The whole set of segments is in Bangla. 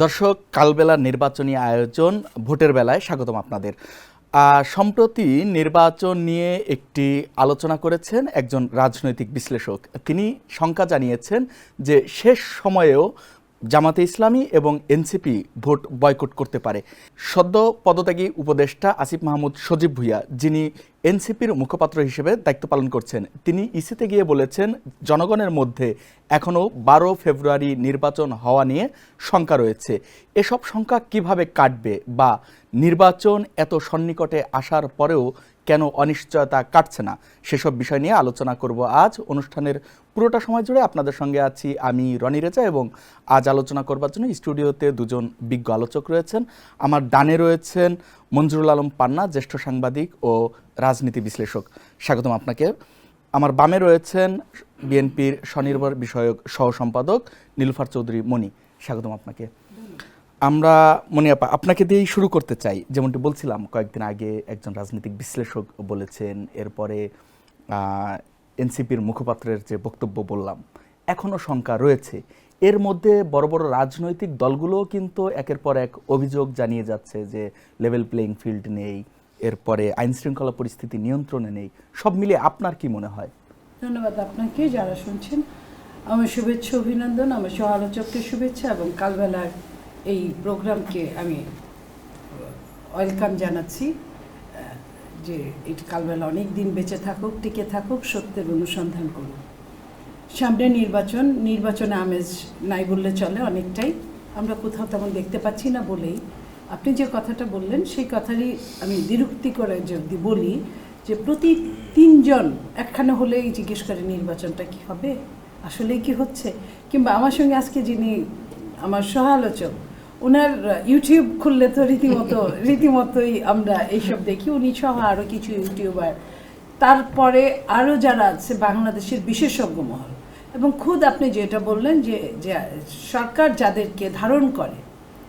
দর্শক, কালবেলার নির্বাচনী আয়োজন ভোটের বেলায় স্বাগতম আপনাদের। সম্প্রতি নির্বাচন নিয়ে একটি আলোচনা করেছেন একজন রাজনৈতিক বিশ্লেষক। তিনি শঙ্কা জানিয়েছেন যে শেষ সময়েও জামাতে ইসলামী এবং এনসিপি ভোট বয়কট করতে পারে। সদ্য পদত্যাগী উপদেষ্টা আসিফ মাহমুদ সজীব ভুঁইয়া, যিনি এনসিপির মুখপাত্র হিসেবে দায়িত্ব পালন করছেন, তিনি ইসিতে গিয়ে বলেছেন জনগণের মধ্যে এখনও 12 ফেব্রুয়ারি নির্বাচন হওয়া নিয়ে শঙ্কা রয়েছে। এসব শঙ্কা কিভাবে কাটবে, বা নির্বাচন এত সন্নিকটে আসার পরেও কেন অনিশ্চয়তা কাটছে না, সেসব বিষয় নিয়ে আলোচনা করব আজ। অনুষ্ঠানের পুরোটা সময় জুড়ে আপনাদের সঙ্গে আছি আমি রনি রেজা, এবং আজ আলোচনা করবার জন্য স্টুডিওতে দুজন বিজ্ঞ আলোচক রয়েছেন। আমার ডানে রয়েছেন মঞ্জুরুল আলম পান্না, জ্যেষ্ঠ সাংবাদিক ও রাজনীতি বিশ্লেষক, স্বাগতম আপনাকে। আমার বামে রয়েছেন বিএনপির স্বনির্ভর বিষয়ক সহ সম্পাদক নীলুফার চৌধুরী মনি, স্বাগতম আপনাকে। আমরা মনি আপা, আপনাকে দিয়েই শুরু করতে চাই। যেমনটি বলছিলাম, কয়েকদিন আগে একজন রাজনৈতিক বিশ্লেষক বলেছেন, এরপরে এনসিপির মুখপাত্রের যে বক্তব্য বললাম, এখনও শঙ্কা রয়েছে। এর মধ্যে বড় বড় রাজনৈতিক দলগুলোও কিন্তু একের পর এক অভিযোগ জানিয়ে যাচ্ছে যে লেভেল প্লেইং ফিল্ড নেই, এরপরে আইন শৃঙ্খলা পরিস্থিতি নিয়ন্ত্রণে নেই। সব মিলিয়ে আপনার কি মনে হয়? ধন্যবাদ আপনাকে, যারা শুনছেন আমার শুভেচ্ছা, অভিনন্দন, আমার সহ আলোচককে শুভেচ্ছা, এবং কালবেলার এই প্রোগ্রামকে আমি ওয়েলকাম জানাচ্ছি। যে এই কালবেলা অনেক দিন বেঁচে থাকুক, টিকে থাকুক, সত্যের অনুসন্ধান করুক। সামনে নির্বাচনে আমেজ নাই বললে চলে, অনেকটাই আমরা কোথাও তেমন দেখতে পাচ্ছি না বলেই আপনি যে কথাটা বললেন সেই কথারই আমি দ্বিরুক্তি করে যদি বলি যে প্রতি 3 জন একখানে হলেই জিজ্ঞেস করে নির্বাচনটা কি হবে, আসলেই কি হচ্ছে। কিংবা আমার সঙ্গে আজকে যিনি আমার সহ আলোচক, ওনার ইউটিউব খুললে তো রীতিমতোই আমরা এইসব দেখি, উনি সহ আরও কিছু ইউটিউবার, তারপরে আরও যারা আছে বাংলাদেশের বিশেষজ্ঞ মহল, এবং খুদ আপনি যেটা বললেন যে সরকার যাদেরকে ধারণ করে,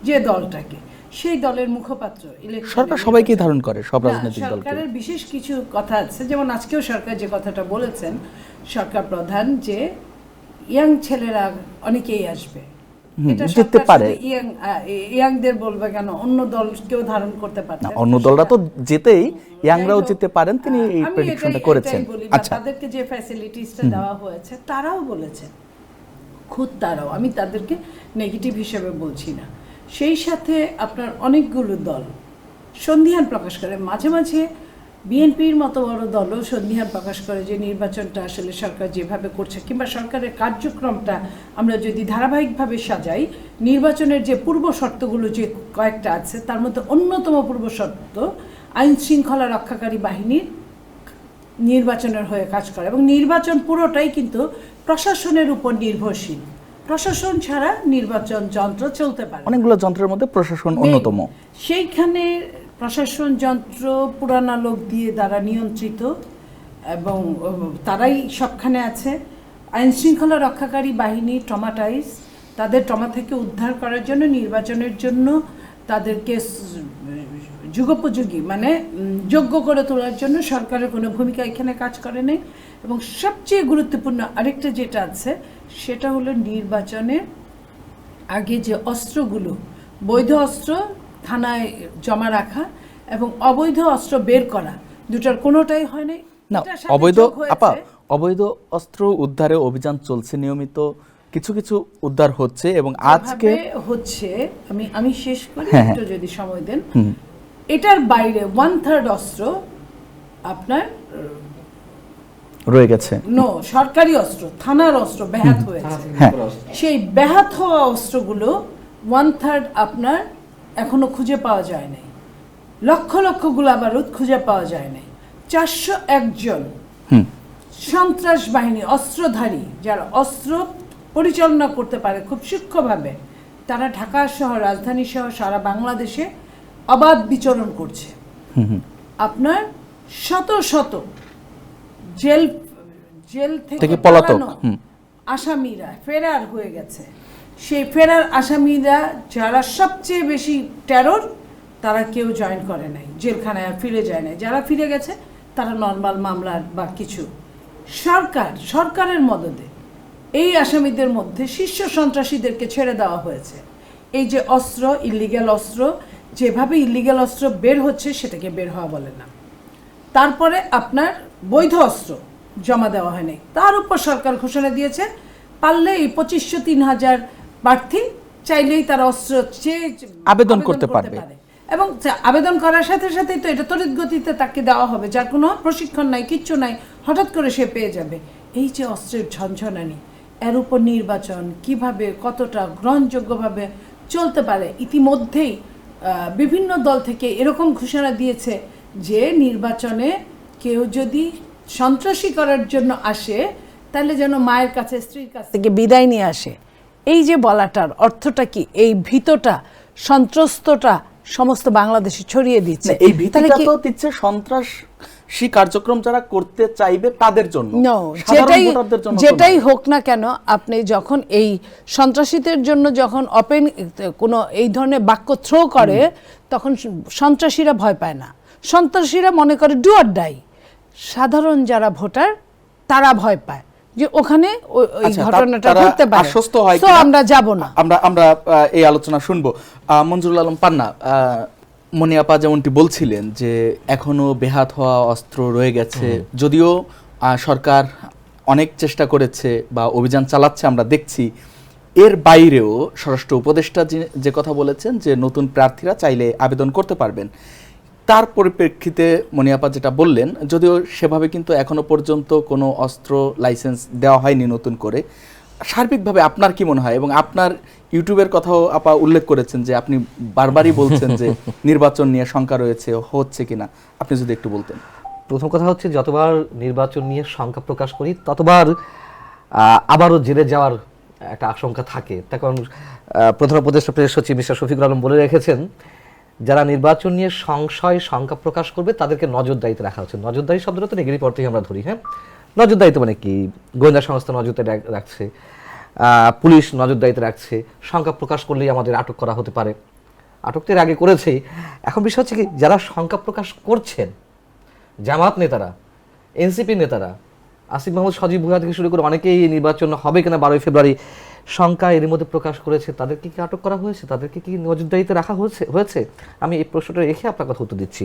যে দলটাকে, সেই দলের মুখপাত্র, সরকার সবাইকে ধারণ করে, সব রাজনৈতিক দলকে। সরকারের বিশেষ কিছু কথা আছে, যেমন আজকেও সরকার যে কথাটা বলেছেন সরকার প্রধান, যে ইয়াং ছেলেরা অনেকেই আসবে, যেতে পারে। ইয়াংদের বলবে কেন, অন্য দল কেউ ধারণ করতে পারে না, অন্য দলরা তো যেতেই, ইয়াংরাও যেতে পারেন, তিনি এই প্রেডিকশনটা করেছেন। আচ্ছা, তাদেরকে যে ফ্যাসিলিটিসটা দেওয়া হয়েছে তারাও বলেছেন, খুদ তারাও, আমি তাদেরকে নেগেটিভ হিসেবে বলছি না। সেই সাথে আপনার অনেকগুলো দল সন্দিহান প্রকাশ করে, মাঝে মাঝে বিএনপির মতো বড় দলও সন্দিহান প্রকাশ করে যে নির্বাচনটা আসলে সরকার যেভাবে করছে, কিংবা সরকারের কার্যক্রমটা আমরা যদি ধারাবাহিকভাবে সাজাই, নির্বাচনের যে পূর্ব শর্তগুলো যে কয়েকটা আছে, তার মধ্যে অন্যতম পূর্ব শর্ত আইন শৃঙ্খলা রক্ষাকারী বাহিনীর নির্বাচনের হয়ে কাজ করে, এবং নির্বাচন পুরোটাই কিন্তু প্রশাসনের উপর নির্ভরশীল। প্রশাসন ছাড়া নির্বাচন যন্ত্র চলতে পারে, অনেকগুলো যন্ত্রের মধ্যে প্রশাসন অন্যতম। সেইখানে প্রশাসন যন্ত্র পুরানা লোক দিয়ে দ্বারা নিয়ন্ত্রিত, এবং তারাই সবখানে আছে। আইন শৃঙ্খলা রক্ষাকারী বাহিনী ট্রমাটাইজ, তাদের ট্রমা থেকে উদ্ধার করার জন্য, নির্বাচনের জন্য তাদেরকে যুগোপযোগী মানে যোগ্য করে তোলার জন্য সরকারের কোনো ভূমিকা এখানে কাজ করে নেই। এবং সবচেয়ে গুরুত্বপূর্ণ আরেকটা যেটা আছে, সেটা হলো নির্বাচনের আগে যে অস্ত্রগুলো, বৈধ অস্ত্র থানায় জমা রাখা এবং অবৈধ অস্ত্র বের করা, দুটার কোনোটাই হয় নাই। অবৈধ অস্ত্র উদ্ধারে অভিযান চলছে নিয়মিত, কিছু কিছু উদ্ধার হচ্ছে, এবং আজকে হচ্ছে, আমি শেষ করি একটু যদি সময় দেন। এটার বাইরে 1/3 অস্ত্র আপনার রয়ে গেছে, সরকারি অস্ত্র, থানার অস্ত্র ব্যাহত হয়েছে। সেই ব্যাহত হওয়া অস্ত্রগুলো 1/3 আপনার এখনো খুঁজে পাওয়া যায় নাই। লক্ষ লক্ষ গোলাবারুদ খুঁজে পাওয়া যায় নাই। 401 জন সন্ত্রাস বাহিনী, অস্ত্রধারী, যারা অস্ত্র পরিচালনা করতে পারে খুব সূক্ষ্মভাবে, তারা ঢাকা সহ, রাজধানী সহ সারা বাংলাদেশে অবাধ বিচরণ করছে। আপনার শত শত জেল থেকে পলাতক আসামিরা ফেরার হয়ে গেছে। সেই ফেরার আসামিরা যারা সবচেয়ে বেশি টেরর, তারা কেউ জয়েন করে নাই, জেলখানায় ফিরে যায় নাই। যারা ফিরে গেছে তারা নর্মাল মামলার বা কিছু, সরকারের মদদে এই আসামিদের মধ্যে শীর্ষ সন্ত্রাসীদেরকে ছেড়ে দেওয়া হয়েছে। এই যে অস্ত্র, ইলিগ্যাল অস্ত্র, যেভাবে ইলিগ্যাল অস্ত্র বের হচ্ছে সেটাকে বের হওয়া বলে না। তারপরে আপনার বৈধ অস্ত্র জমা দেওয়া হয়নি, তার উপর সরকার ঘোষণা দিয়েছে পারলে এই 2500-3000 প্রার্থী চাইলেই তারা অস্ত্র চেয়ে আবেদন করতে পারবে। এবং আবেদন করার সাথে সাথেই তো এটা তড়িৎ গতিতে তাকে দেওয়া হবে, যার কোনো প্রশিক্ষণ নাই, কিচ্ছু নাই, হঠাৎ করে সে পেয়ে যাবে। এই যে অস্ত্রের ঝনঝনানি, এর উপর নির্বাচন কিভাবে কতটা গ্রহণযোগ্যভাবে চলতে পারে, ইতিমধ্যেই বিভিন্ন দল থেকে এরকম ঘোষণা দিয়েছে যে নির্বাচনে কেউ যদি সন্ত্রাসী করার জন্য আসে তাহলে যেন মায়ের কাছে, স্ত্রীর কাছ থেকে বিদায় নিয়ে আসে। এই যে বলাটার অর্থটা কি? এই ভীতটা, সন্ত্রস্তটা সমস্ত বাংলাদেশে ছড়িয়ে দিচ্ছে। এই ভীতিটা তো দিচ্ছে সন্ত্রাসী কার্যক্রম যারা করতে চাইবে তাদের জন্য, যেটাই হোক না কেন, আপনি যখন এই সন্ত্রাসীদের জন্য যখন কোনো এই ধরনের বাক্য থ্রো করে, তখন সন্ত্রাসীরা ভয় পায় না, সন্ত্রাসীরা মনে করে ডু অর ডাই। সাধারণ যারা ভোটার তারা ভয় পায় যে ওখানে ওই ঘটনাটা ঘটতে পারে, আশ্বস্ত হয়, তো আমরা যাব না। আমরা এই আলোচনা শুনবো। মঞ্জুরুল আলম পান্না, মনি আপা যেমনটি বলছিলেন যে এখনো বেহাত হওয়া অস্ত্র রয়ে গেছে, যদিও সরকার অনেক চেষ্টা করেছে বা অভিযান চালাচ্ছে আমরা দেখছি, এর বাইরেও স্বরাষ্ট্র উপদেষ্টা যে কথা বলেছেন যে নতুন প্রার্থীরা চাইলে আবেদন করতে পারবেন, তার পরিপ্রেক্ষিতে মনি আপা যেটা বললেন, যদিও সেভাবে কিন্তু এখনো পর্যন্ত কোনো অস্ত্র লাইসেন্স দেওয়া হয়নি নতুন করে, সার্বিকভাবে আপনার কি মনে হয়? এবং আপনার ইউটিউবের কথাও আপা উল্লেখ করেছেন যে আপনি বারবারই বলছেন যে নির্বাচন নিয়ে শঙ্কা রয়েছে, হচ্ছে কিনা, আপনি যদি একটু বলতেন। প্রথম কথা হচ্ছে, যতবার নির্বাচন নিয়ে শঙ্কা প্রকাশ করি ততবার আবারও জেলে যাওয়ার একটা আশঙ্কা থাকে। তার কারণ প্রধান উপদেষ্টা প্রেস সচিব মিস্টার শফিকুল আলম বলে রেখেছেন, যারা নির্বাচন নিয়ে সংশয় শঙ্কা প্রকাশ করবে তাদেরকে নজরদারিতে রাখা হচ্ছে। নজরদারি শব্দটা তো নেগেটিভ অর্থেই আমরা ধরি। হ্যাঁ, নজরদারিতে মানে কি? গোয়েন্দা সংস্থা নজরদারি রাখছে, পুলিশ নজরদারিতে রাখছে, শঙ্কা প্রকাশ করলেই আমাদের আটক করা হতে পারে। আটক তো এর আগে করেছে। এখন বিষয় হচ্ছে কি, যারা শঙ্কা প্রকাশ করছেন, জামাত নেতারা, এনসিপি নেতারা, আসিফ মাহমুদ, সজীব ভুঁইয়া থেকে শুরু করে অনেকেই নির্বাচন হবে কিনা 12 ফেব্রুয়ারি শঙ্কা এর মধ্যে প্রকাশ করেছে, তাদেরকে কি আটক করা হয়েছে? তাদেরকে কি নজরদারিতে রাখা হয়েছে? আমি এই প্রশ্নটা রেখে আপনার কথা উত্তর দিচ্ছি।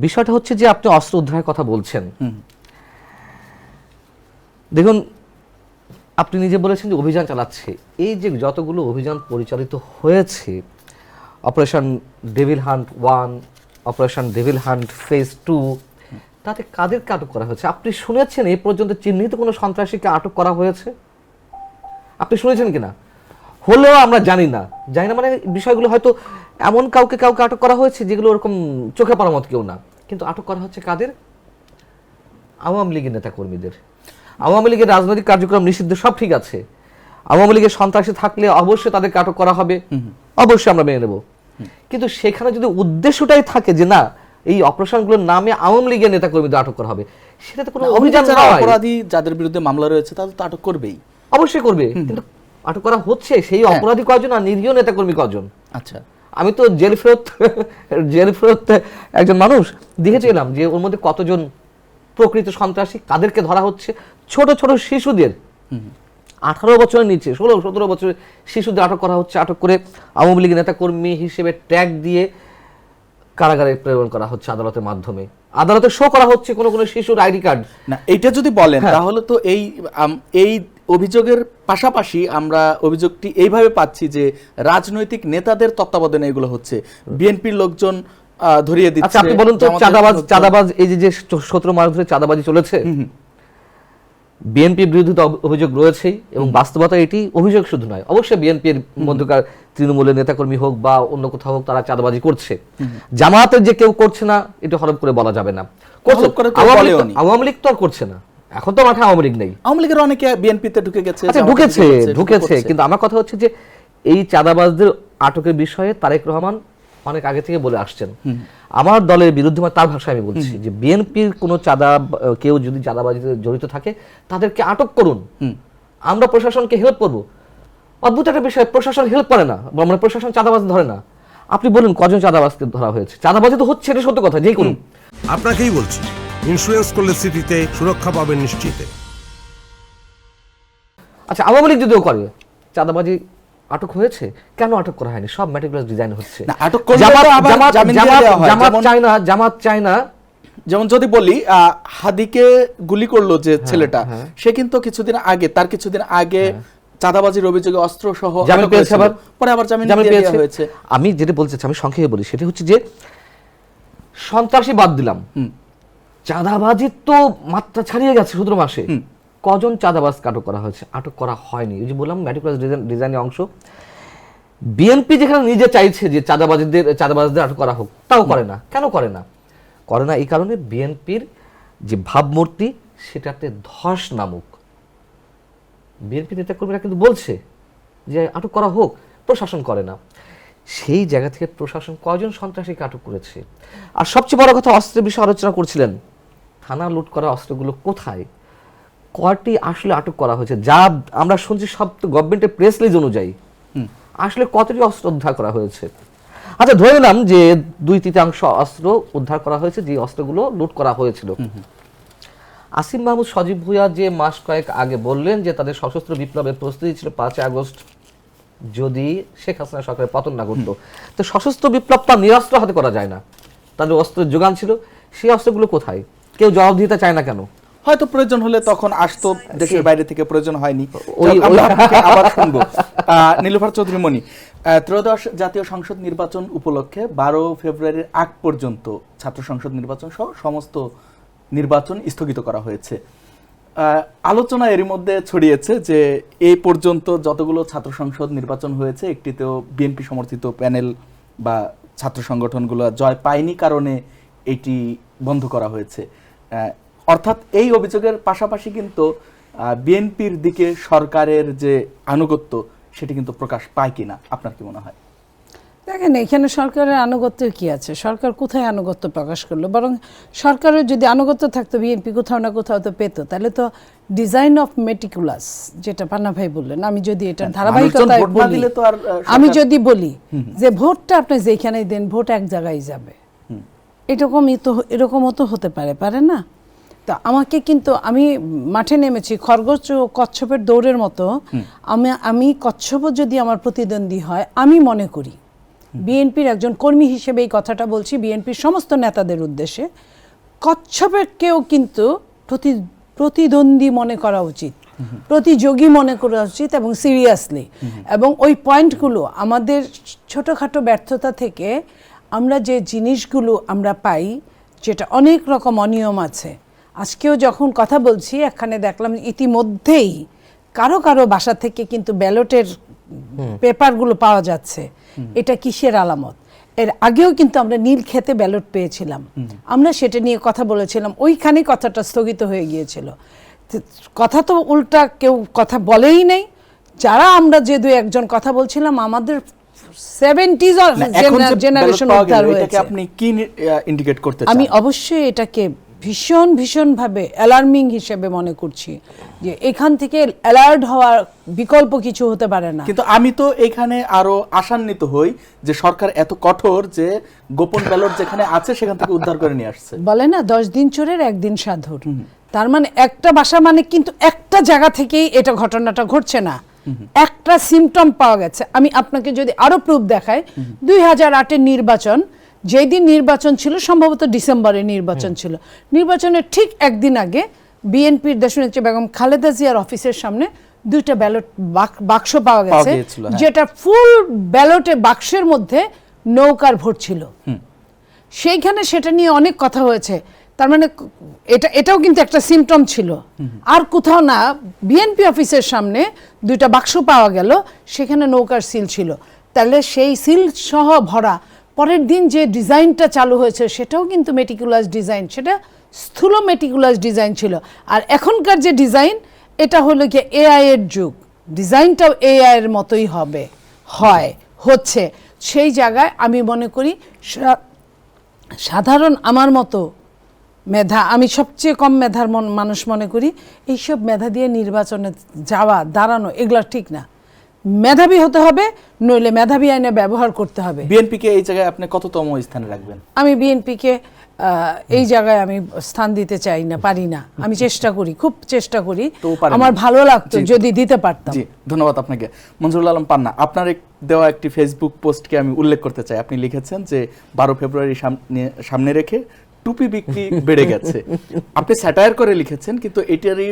বিষয়টা হচ্ছে যে আপনি অস্ত্র উদ্ধারের কথা বলছেন। দেখুন, আপনি নিজে বলেছেন যে অভিযান চালাচ্ছে। এই যে যতগুলো অভিযান পরিচালিত হয়েছে, operation devil hunt 1, operation devil hunt phase 2, তাতে কাদেরকে আটক করা হয়েছে? আপনি শুনেছেন এই পর্যন্ত চিহ্নিত কোনো সন্ত্রাসীকে আটক করা হয়েছে? আপনি শুনেছেন কিনা? হলেও আমরা জানি না মানে বিষয়গুলো হয়তো এমন কাউকে আটক করা হয়েছে যেগুলো ওরকম চোখে পড়ার মতো কেউ না, কিন্তু আটক করা হচ্ছে কাদের? আওয়ামী লীগের নেতা কর্মীদের। আওয়ামী লীগের রাজনৈতিক কার্যক্রম নিষিদ্ধ, সব ঠিক আছে। আওয়ামী লীগের সন্ত্রাসী থাকলে অবশ্যই তাদেরকে আটক করা হবে, অবশ্যই আমরা মেনে নেব। কিন্তু সেখানে যদি উদ্দেশ্যটাই থাকে যে না, এই অপারেশনগুলোর নামে আওয়ামী লীগের নেতা কর্মীদের আটক করা হবে, সেটা তো কোনো অভিযান নয়। অপরাধী যাদের বিরুদ্ধে মামলা রয়েছে তাদের তো আটক করবেই, অবশ্যই করবে। কিন্তু আটক করা হচ্ছে সেই অপরাধী কয়জন আর নিরীহ নেতা কর্মী কয়জন? আচ্ছা, আমি তো জেল ফেরত একজন মানুষ দেখেছিলাম যে ওর মধ্যে কতজন প্রকৃত সন্ত্রাসী, কাদেরকে ধরা হচ্ছে। ছোট ছোট শিশুদের, 18 বছরের নিচে 16-17 বছরের শিশুদের আটক করা হচ্ছে। আটক করে আওয়ামী লীগের নেতা কর্মী হিসেবে ট্যাগ দিয়ে কারাগারে প্রেরণ করা হচ্ছে আদালতের মাধ্যমে। আদালতে শো করা হচ্ছে কোনো শিশুর আইডি কার্ড না। এইটা যদি বলেন তাহলে তো এই অভিযোগের পাশাপাশি আমরা অভিযোগটি এইভাবে পাচ্ছি যে রাজনৈতিক নেতাদের তত্ত্বাবধানে এগুলো হচ্ছে, বিএনপির লোকজন ধরিয়ে দিচ্ছে। আচ্ছা, আপনি বলুন তো, চাঁদাবাজ এই যে 17 মাস ধরে চাঁদাবাজি চলেছে, বিএনপির বিরুদ্ধে তো অভিযোগ রয়েছেই, এবং বাস্তবতা এটি অভিযোগ শুধু নয়। অবশ্যই বিএনপির মধ্যকার তৃণমূলের নেতাকর্মী হোক বা অন্য কোথাও হোক, তারা চাঁদাবাজি করছে। জামায়াতের যে কেউ করছে না এটা হরফ করে বলা যাবে না। আওয়ামী লীগ তো আর করছে না, এখন তো মাঠে আওয়ামী লীগ নেই। আওয়ামী লীগের অনেকে বিএনপিতে ঢুকে গেছে। আচ্ছা, ঢুকেছে, কিন্তু আমার কথা হচ্ছে যে এই চাঁদাবাজদের আটকের বিষয়ে তারেক রহমান অনেক আগে থেকে বলে আসছেন। আমার দলের বিরুদ্ধে, তার ভাষায় আমি বলছি যে বিএনপির কোনো কেউ যদি চাঁদাবাজিতে জড়িত থাকে তাদেরকে আটক করুন, আমরা প্রশাসনকে হেল্প করব। অদ্ভুত একটা বিষয়, প্রশাসন হেল্প করে না, মানে প্রশাসন চাঁদাবাজ ধরে না। আপনি বলুন কজন চাঁদাবাজকে ধরা হয়েছে? চাঁদাবাজি তো হচ্ছে, এটা সত্য কথা, যেই করুন। আপনাকেই বলছি, ইন্স্যুরেন্স করলে সিটিতে সুরক্ষা পাবেন নিশ্চিত। আচ্ছা, আওয়ামী লীগ যদিও করে, চাঁদাবাজি আটক হয়েছে, কেন আটক করা হয়নি? সব ম্যাটিকুলাস ডিজাইন হচ্ছে। না, আটক করলে তো আবার জামিন দিয়ে দেওয়া হয়। জামাত চায় না। যেমন যদি বলি হাদিকে গুলি করলো যে ছেলেটা, সে কিন্তু তার কিছুদিন আগে চাঁদাবাজির অভিযোগে অস্ত্র সহ জামিন পেয়েছে, আবার পরে আবার জামিন দিয়ে দেওয়া হয়েছে। আমি যেটা বলতে চাই, আমি সংক্ষেপে বলি, সেটা হচ্ছে যে সন্ত্রাসী বাদ দিলাম, চাঁদাবাজির তো মাত্রা ছাড়িয়ে গেছে 17 মাসে। কজন চাঁদাবাজকে আটক করা হয়েছে? আটক করা হয়নি। ওই যে বললাম ম্যাটিকুলাস ডিজাইনের অংশ। বিএনপি যেখানে নিজে চাইছে যে চাঁদাবাজদের আটক করা হোক, তাও করে না। কেন করে না? এই কারণে বিএনপির যে ভাবমূর্তি সেটাতে ধস নামুক। বিএনপি নেতাকর্মীরা কিন্তু বলছে যে আটক করা হোক, প্রশাসন করে না। সেই জায়গা থেকে প্রশাসন কয়জন সন্ত্রাসীকে আটক করেছে? আর সবচেয়ে বড় কথা, অস্ত্রের বিষয়ে আলোচনা করছিলেন। থানা লুট করা অস্ত্রগুলো কোথায়, কয়টি আসলে আটক করা হয়েছে? যা আমরা শুনছি সব তো গভর্নমেন্টের প্রেস রিলিজ অনুযায়ী, আসলে কতটি অস্ত্র উদ্ধার করা হয়েছে? আচ্ছা, ধরে নিলাম যে 2/3 অস্ত্র উদ্ধার করা হয়েছে, যে অস্ত্রগুলো লুট করা হয়েছিল। আসিম মাহমুদ সজীব ভুঁইয়া যে মাস কয়েক আগে বললেন যে তাদের সশস্ত্র বিপ্লবের প্রস্তুতি ছিল 5 আগস্ট যদি শেখ হাসিনা সরকারের পতন না ঘটতো। তো সশস্ত্র বিপ্লব তো নিরস্ত্র হাতে করা যায় না, তাদের অস্ত্রের যোগান ছিল। সেই অস্ত্রগুলো কোথায়? কেউ জবাবদিহিতা চায় না কেন? হয়তো প্রয়োজন হলে তখন আসতো দেশের বাইরে থেকে, প্রয়োজন হয়নি। আমরা আপনাকে আবার শুনবো। নীলুফার চৌধুরী মনি, ত্রয়োদশ জাতীয় সংসদ নির্বাচন উপলক্ষে 12 ফেব্রুয়ারির আগ পর্যন্ত ছাত্র সংসদ নির্বাচন সহ সমস্ত নির্বাচন স্থগিত করা হয়েছে। আলোচনা এরই মধ্যে ছড়িয়েছে যে এই পর্যন্ত যতগুলো ছাত্র সংসদ নির্বাচন হয়েছে, একটিতেও বিএনপি সমর্থিত প্যানেল বা ছাত্র সংগঠনগুলো জয় পায়নি, কারণে এটি বন্ধ করা হয়েছে। অর্থাৎ এই অভিযোগের পাশাপাশি কিন্তু বিএনপির দিকে সরকারের যে আনুগত্য সেটি কিন্তু প্রকাশ পায় কিনা, আপনার কি মনে হয়? দেখেন, এখানে সরকারের আনুগত্যের কি আছে? সরকার কোথায় আনুগত্য প্রকাশ করলো? বরং সরকারের যদি আনুগত্য থাকতো, বিএনপি কোথাও না কোথাও তো পেতো। তাহলে তো ডিজাইন অফ মেটিকুলাস, যেটা পান্না ভাই বললেন, আমি যদি এটা ধারাবাহিকতায় বলি, আমি যদি বলি যে ভোটটা আপনি যেখানেই দেন, ভোট এক জায়গায় যাবে, এরকমও তো হতে পারে না? তা আমাকে কিন্তু, আমি মাঠে নেমেছি খরগোশ ও কচ্ছপের দৌড়ের মতো। আমি কচ্ছপ যদি আমার প্রতিদ্বন্দ্বী হয়, আমি মনে করি বিএনপির একজন কর্মী হিসেবে এই কথাটা বলছি বিএনপির সমস্ত নেতাদের উদ্দেশ্যে, কচ্ছপেরকেও কিন্তু প্রতিদ্বন্দ্বী মনে করা উচিত, প্রতিযোগী মনে করা উচিত, এবং সিরিয়াসলি। এবং ওই পয়েন্টগুলো আমাদের ছোটোখাটো ব্যর্থতা থেকে আমরা যে জিনিসগুলো আমরা পাই, যেটা অনেক রকম অনিয়ম আছে। আজকেও যখন কথা বলছি, এখানে দেখলাম ইতিমধ্যেই কারো বাসা থেকে কিন্তু ব্যালটের পেপারগুলো পাওয়া যাচ্ছে। এটা কিসের আলামত? এর আগেও কিন্তু আমরা নীলক্ষেতে ব্যালট পেয়েছিলাম, আমরা সেটা নিয়ে কথা বলেছিলাম, ওইখানে কথাটা স্থগিত হয়ে গিয়েছিল। কথা তো উল্টা কেউ কথা বলেই নেই। যারা আমরা যে 2-1 কথা বলছিলাম, আমাদের 70s জেনারেশন উদ্ধার হয়েছে। আপনি কি ইন্ডিকেট করতে চান? আমি অবশ্যই এটাকে ভীষণভাবে অ্যালার্মিং হিসেবে মনে করছি, যে এখান থেকে অ্যালার্ট হওয়ার বিকল্প কিছু হতে পারে না। কিন্তু আমি তো এখানে আরো আশান্বিত হই যে সরকার এত কঠোর যে গোপন ব্যালট যেখানে আছে সেখান থেকে উদ্ধার করে নিয়ে আসছে। বলে না 10 দিন চোরের 1 দিন সাধুর। তার মানে একটা বাসা মানে কিন্তু একটা জায়গা থেকেই এটা ঘটনাটা ঘটছে না, একটা সিমটম পাওয়া গেছে। আমি আপনাকে যদি আরো প্রুফ দেখাই, 2008-এর নির্বাচন, যেই দিন নির্বাচন ছিল, সম্ভবত ডিসেম্বরে নির্বাচন ছিল, নির্বাচনের ঠিক একদিন আগে বিএনপির দেশনেত্রী বেগম খালেদা জিয়ার অফিসের সামনে 2টা ব্যালট বাক্স পাওয়া গেছে, যেটা ফুল ব্যালটে বাক্সের মধ্যে নৌকার ভোট ছিল। সেইখানে সেটা নিয়ে অনেক কথা হয়েছে। তার মানে এটাও কিন্তু একটা সিমটম ছিল। আর কোথাও না, বিএনপি অফিসের সামনে 2টা বাক্স পাওয়া গেল, সেখানে নৌকার সিল ছিল। তাহলে সেই সিল সহ ভরা পরের দিন যে ডিজাইনটা চালু হয়েছে, সেটাও কিন্তু মেটিকুলাস ডিজাইন, সেটা স্থূল মেটিকুলাস ডিজাইন ছিল। আর এখনকার যে ডিজাইন, এটা হলো কি এআই এর যুগ, ডিজাইনটাও এআই এর মতোই হচ্ছে। সেই জায়গায় আমি মনে করি সাধারণ আমার মতো মেধা, আমি সবচেয়ে কম মেধার মানুষ মনে করি এইসব মেধা দিয়ে নির্বাচনে দাঁড়ানো এগুলো ঠিক না। মেধাবী হতে হবে, নইলে মেধাবী আইনে ব্যবহার করতে হবে। বিএনপিকে এই জায়গায় আপনি কততম স্থানে রাখবেন? আমি বিএনপিকে এই জায়গায় আমি স্থান দিতে চাই না, পারি না। আমি চেষ্টা করি, খুব চেষ্টা করি, তো পারেন আমার না। ভালো লাগতো জি। যদি দিতে পারতাম। জি, ধন্যবাদ আপনাকে। মঞ্জুরুল আলম পান্না, আপনার দেওয়া একটি ফেসবুক পোস্টকে আমি উল্লেখ করতে চাই। আপনি লিখেছেন যে 12 ফেব্রুয়ারি সামনে রেখে টুপি বিক্রি বেড়ে গেছে। আপনি স্যাটায়ার করে লিখেছেন, কিন্তু এটারই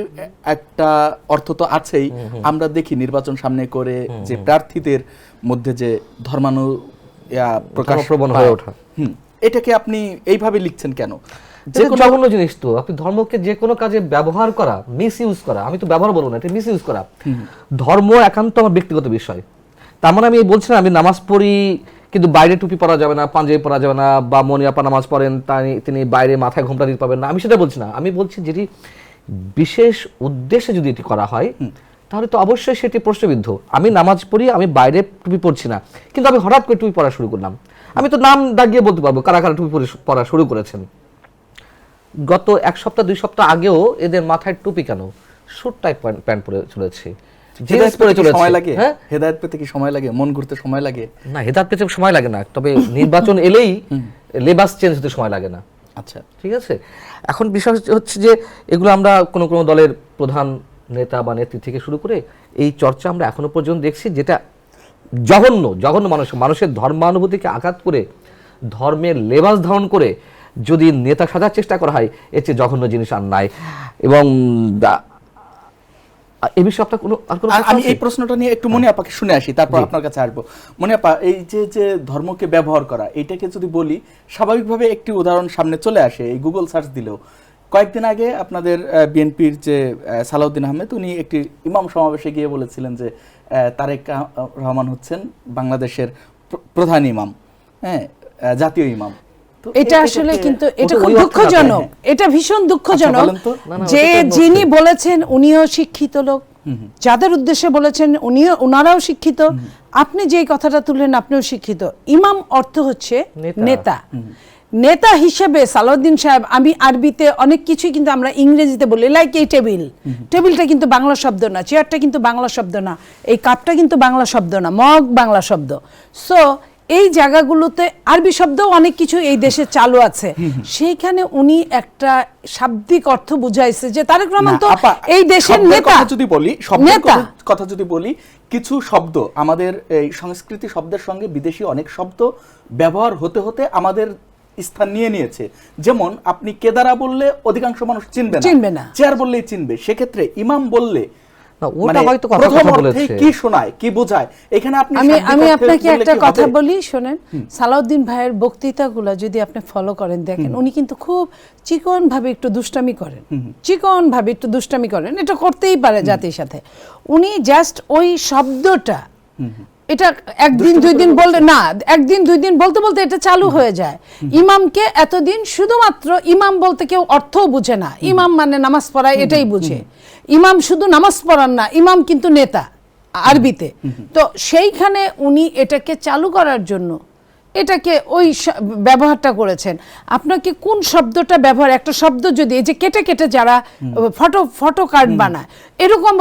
একটা অর্থ তো আছেই। আমরা দেখি নির্বাচন সামনে করে যে প্রার্থীদের মধ্যে যে প্রকাশ ধর্মপ্রবণ হয়ে ওঠা। এটাকে আপনি এইভাবে লিখছেন কেন? যে কোনো জঘন্য জিনিস তো, আপনি ধর্মকে যে কোনো কাজে ব্যবহার করা, মিস ইউজ করা, আমি তো ব্যবহার বলবো না, এটা মিস ইউজ করা। ধর্ম একান্ত আমার ব্যক্তিগত বিষয়। তার মানে আমি বলছি না আমি নামাজ পড়ি কিন্তু বাইরে টুপি পরা যাবে না, পাঞ্জাবি পরা যাবে না, বা মনিয়াপা নামাজ পড়েন তিনি বাইরে মাথায় ঘোমটা দিতে পারবেন না, আমি সেটা বলছি না। আমি বলছি যেটি বিশেষ উদ্দেশ্যে যদি এটি করা হয় তাহলে তো অবশ্যই সেটি প্রশ্নবিদ্ধ। আমি নামাজ পড়ি, আমি বাইরে টুপি পরছি না, কিন্তু আমি হঠাৎ করে টুপি পরা শুরু করলাম। আমি তো নাম দাগিয়ে বলতে পারবো কারা কারা টুপি পরা শুরু করেছেন। গত 1 সপ্তাহ 2 সপ্তাহ আগেও এদের মাথায় টুপি কেন, স্যুট টাইপ প্যান্ট পরে চলেছে, জিন্স পরে চলেছে। সময় লাগে? হ্যাঁ, হেদায়েত পেতে কি সময় লাগে? মন ঘুরতে সময় লাগে? না, হেদায়েত পেতে সময় লাগে না, তবে নির্বাচন এলেই লেবাস চেঞ্জ হতে সময় লাগে না। আচ্ছা, ঠিক আছে। এখন বিষয় হচ্ছে যে এগুলো আমরা কোনো কোনো দলের প্রধান নেতা বা নেত্রী থেকে শুরু করে এই চর্চা আমরা এখনো পর্যন্ত দেখছি, যেটা জঘন্য জঘন্য মানুষের ধর্মানুভূতিকে আঘাত করে, ধর্মের লেবাস ধারণ করে যদি নেতা সাজার চেষ্টা করা হয়, এর চেয়ে জঘন্য জিনিস আর নাই। এবং এই বিষয়ে আপনার আমি এই প্রশ্নটা নিয়ে একটু মনি আপাকে শুনে আসি, তারপর আপনার কাছে আসবো। মনি আপা, এই যে ধর্মকে ব্যবহার করা, এটাকে যদি বলি, স্বাভাবিকভাবে একটি উদাহরণ সামনে চলে আসে এই গুগল সার্চ দিলেও। কয়েকদিন আগে আপনাদের বিএনপির যে সালাউদ্দিন আহমেদ, উনি একটি ইমাম সমাবেশে গিয়ে বলেছিলেন যে তারেক রহমান হচ্ছেন বাংলাদেশের প্রধান ইমাম, হ্যাঁ, জাতীয় ইমাম। এটা আসলে কিন্তু এটা খুব দুঃখজনক, এটা ভীষণ দুঃখজনক যে যিনি বলেছেন উনিও শিক্ষিত লোক, যাদের উদ্দেশ্যে বলেছেন ওনারাও শিক্ষিত। আপনি যেই কথাটা তুললেন আপনিও শিক্ষিত। ইমাম অর্থ হচ্ছে নেতা। নেতা হিসেবে সালাউদ্দিন সাহেব, আমি আরবিতে অনেক কিছুই কিন্তু আমরা ইংরেজিতে বলি, লাইক এই টেবিলটা কিন্তু বাংলা শব্দ না, চেয়ারটা কিন্তু বাংলা শব্দ না, এই কাপটা কিন্তু বাংলা শব্দ না, মগ বাংলা শব্দ। সো এই জায়গাগুলোতে আরবি শব্দও অনেক কিছু এই দেশে চালু আছে। সেইখানে উনি একটা শাব্দিক অর্থ বুঝাইছে যে তারেক রহমান তো এই দেশের নেতা। কথা যদি বলি, কিছু শব্দ আমাদের এই সংস্কৃতি শব্দের সঙ্গে বিদেশি অনেক শব্দ ব্যবহার হতে হতে আমাদের স্থান নিয়ে নিয়েছে। যেমন আপনি কেদারা বললে অধিকাংশ মানুষ চিনবে না, চেয়ার বললেই চিনবে। সেক্ষেত্রে ইমাম বললে কি শোনায়, কি বোঝায়, এখানে আমি আপনাকে একটা কথা বলি, শোনেন। সালাউদ্দিন ভাইয়ের বক্তৃতাগুলো যদি আপনি ফলো করেন, দেখেন উনি কিন্তু খুব চিকন ভাবে একটু দুষ্টামি করেন, এটা করতেই পারে জাতির সাথে। উনি জাস্ট ওই শব্দটা, এটা একদিন দুই দিন বললে না, একদিন দুই দিন বলতে বলতে এটা চালু হয়ে যায়। ইমামকে এতদিন শুধুমাত্র ইমাম বলতে কেউ অর্থও বুঝে না, ইমাম মানে নামাজ পড়ায় এটাই বুঝে। ইমাম শুধু নামাজ পড়ান না, ইমাম কিন্তু নেতা আরবিতে। তো সেইখানে উনি এটাকে চালু করার জন্য এটাকে ওই ব্যবহারটা করেছেন। আপনাকে কোন শব্দটা ব্যবহার, একটা শব্দ যদি এই যে কেটে কেটে যারা ফটো কার্ড বানায়, এরকম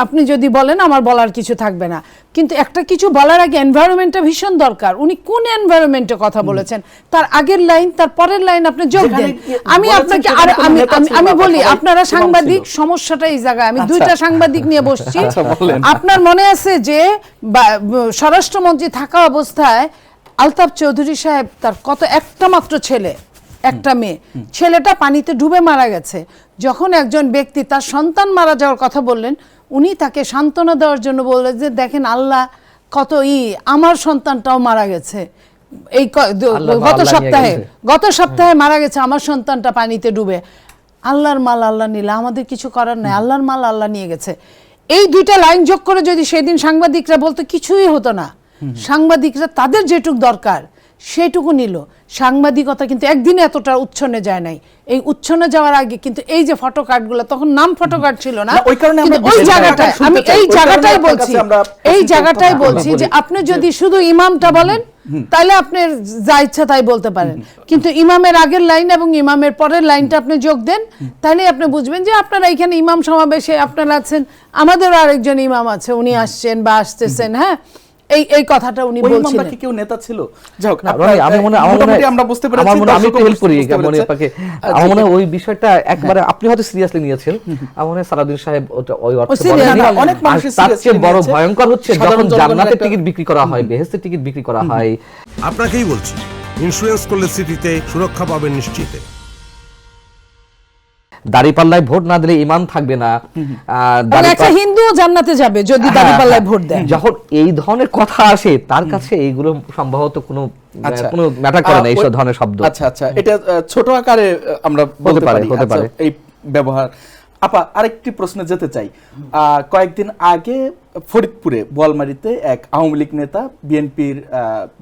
আপনি যদি বলেন আমার বলার কিছু থাকবে না। কিন্তু একটা কিছু বলার আগে এনভায়রনমেন্টটা ভীষণ দরকার। উনি কোন এনভায়রনমেন্টে কথা বলেছেন, তার আগের লাইন তার পরের লাইন আপনি যোগ দেন। আমি আপনাকে আমি বলি, আপনারা সাংবাদিক, সমস্যাটা এই জায়গায়। আমি 2টা সাংবাদিক নিয়ে বসছি। আপনার মনে আছে যে স্বরাষ্ট্রমন্ত্রী থাকা অবস্থায় আলতাফ চৌধুরী সাহেব, তার একটা মাত্র ছেলে, একটা মেয়ে, ছেলেটা পানিতে ডুবে মারা গেছে। যখন একজন ব্যক্তি তার সন্তান মারা যাওয়ার কথা বললেন, উনি তাকে সান্ত্বনা দেওয়ার জন্য বললেন যে দেখেন আল্লাহ কত আমার সন্তানটাও মারা গেছে, এই গত সপ্তাহে মারা গেছে আমার সন্তানটা পানিতে ডুবে। আল্লাহর মাল আল্লাহ নিলে, আমাদের কিছু করার নাই, আল্লাহর মাল আল্লাহ নিয়ে গেছে। এই 2টা লাইন যোগ করে যদি সেদিন সাংবাদিকরা বলতো, কিছুই হতো না। সাংবাদিকরা তাদের যেটুকু দরকার সেটুকু নিল। সাংবাদিকতা কিন্তু একদিনে এতটা উচ্ছনে যায় নাই। এই উচ্ছনে যাওয়ার আগে কিন্তু এই যে ফটো কার্ডগুলো, তখন নাম ফটো কার্ড ছিল না, ওই জায়গাটায় আমি এই জায়গাটাই বলছি যে আপনি যদি শুধু ইমামটা বলেন তাহলে আপনি যা ইচ্ছা তাই বলতে পারেন, কিন্তু ইমামের আগের লাইন এবং ইমামের পরের লাইনটা আপনি যোগ দেন, তাহলে আপনি বুঝবেন যে আপনারা এখানে ইমাম সমাবেশে আপনারা আছেন, আমাদেরও আরেকজন ইমাম আছে, উনি আসছেন বা আসতেছেন। হ্যাঁ, এই কথাটা উনি ওই বলছিলেন। মামলা কি কেউ নেতা ছিল? যাই হোক, রনি, আমি মনে মোটামুটি আমরা বুঝতে পেরেছি, আমি দর্শকও একটু হেল্প করি বুঝতে মনে পেরেছে। আপনাকে। আমার মনে হয় ওই বিষয়টা একবারে আপনি হয়তো সিরিয়াসলি নিয়েছেন, আমার মনে হয় সালাউদ্দিন সাহেব ওই অর্থে serious বলেননি। না, অনেক আর মানুষই তার চেয়ে seriously বড় নিয়েছে। ভয়ঙ্কর হচ্ছে সাধারণ যখন জনগণের জান্নাতের একটা- টিকিট বিক্রি করা হয়, বেহেশতের টিকিট বিক্রি করা হয়। আপনাকেই বলছি, ইন্স্যুরেন্স করলে সিটিতে সুরক্ষা পাবেন নিশ্চিত। দাঁড়িপাল্লায় ভোট না দিলে ইমান থাকবে না। মানে একটা হিন্দুও জান্নাতে যাবে যদি দাঁড়িপাল্লায় ভোট দেয়। যখন এই ধরনের কথা আসে তার কাছে এইগুলো সম্ভবত কোনো আচ্ছা। কোনো ম্যাটার করে না, এইসব ওই- ধরনের শব্দ। আচ্ছা আচ্ছা, এটা ছোট আকারে আমরা বলতে পারে, পারি। হতে আচ্ছা, পারে। এই ব্যবহার। আপা, আরেকটি প্রশ্নে যেতে চাই। কয়েকদিন আগে ফরিদপুরে বোয়ালমারীতে এক আওয়ামী লীগ নেতা বিএনপির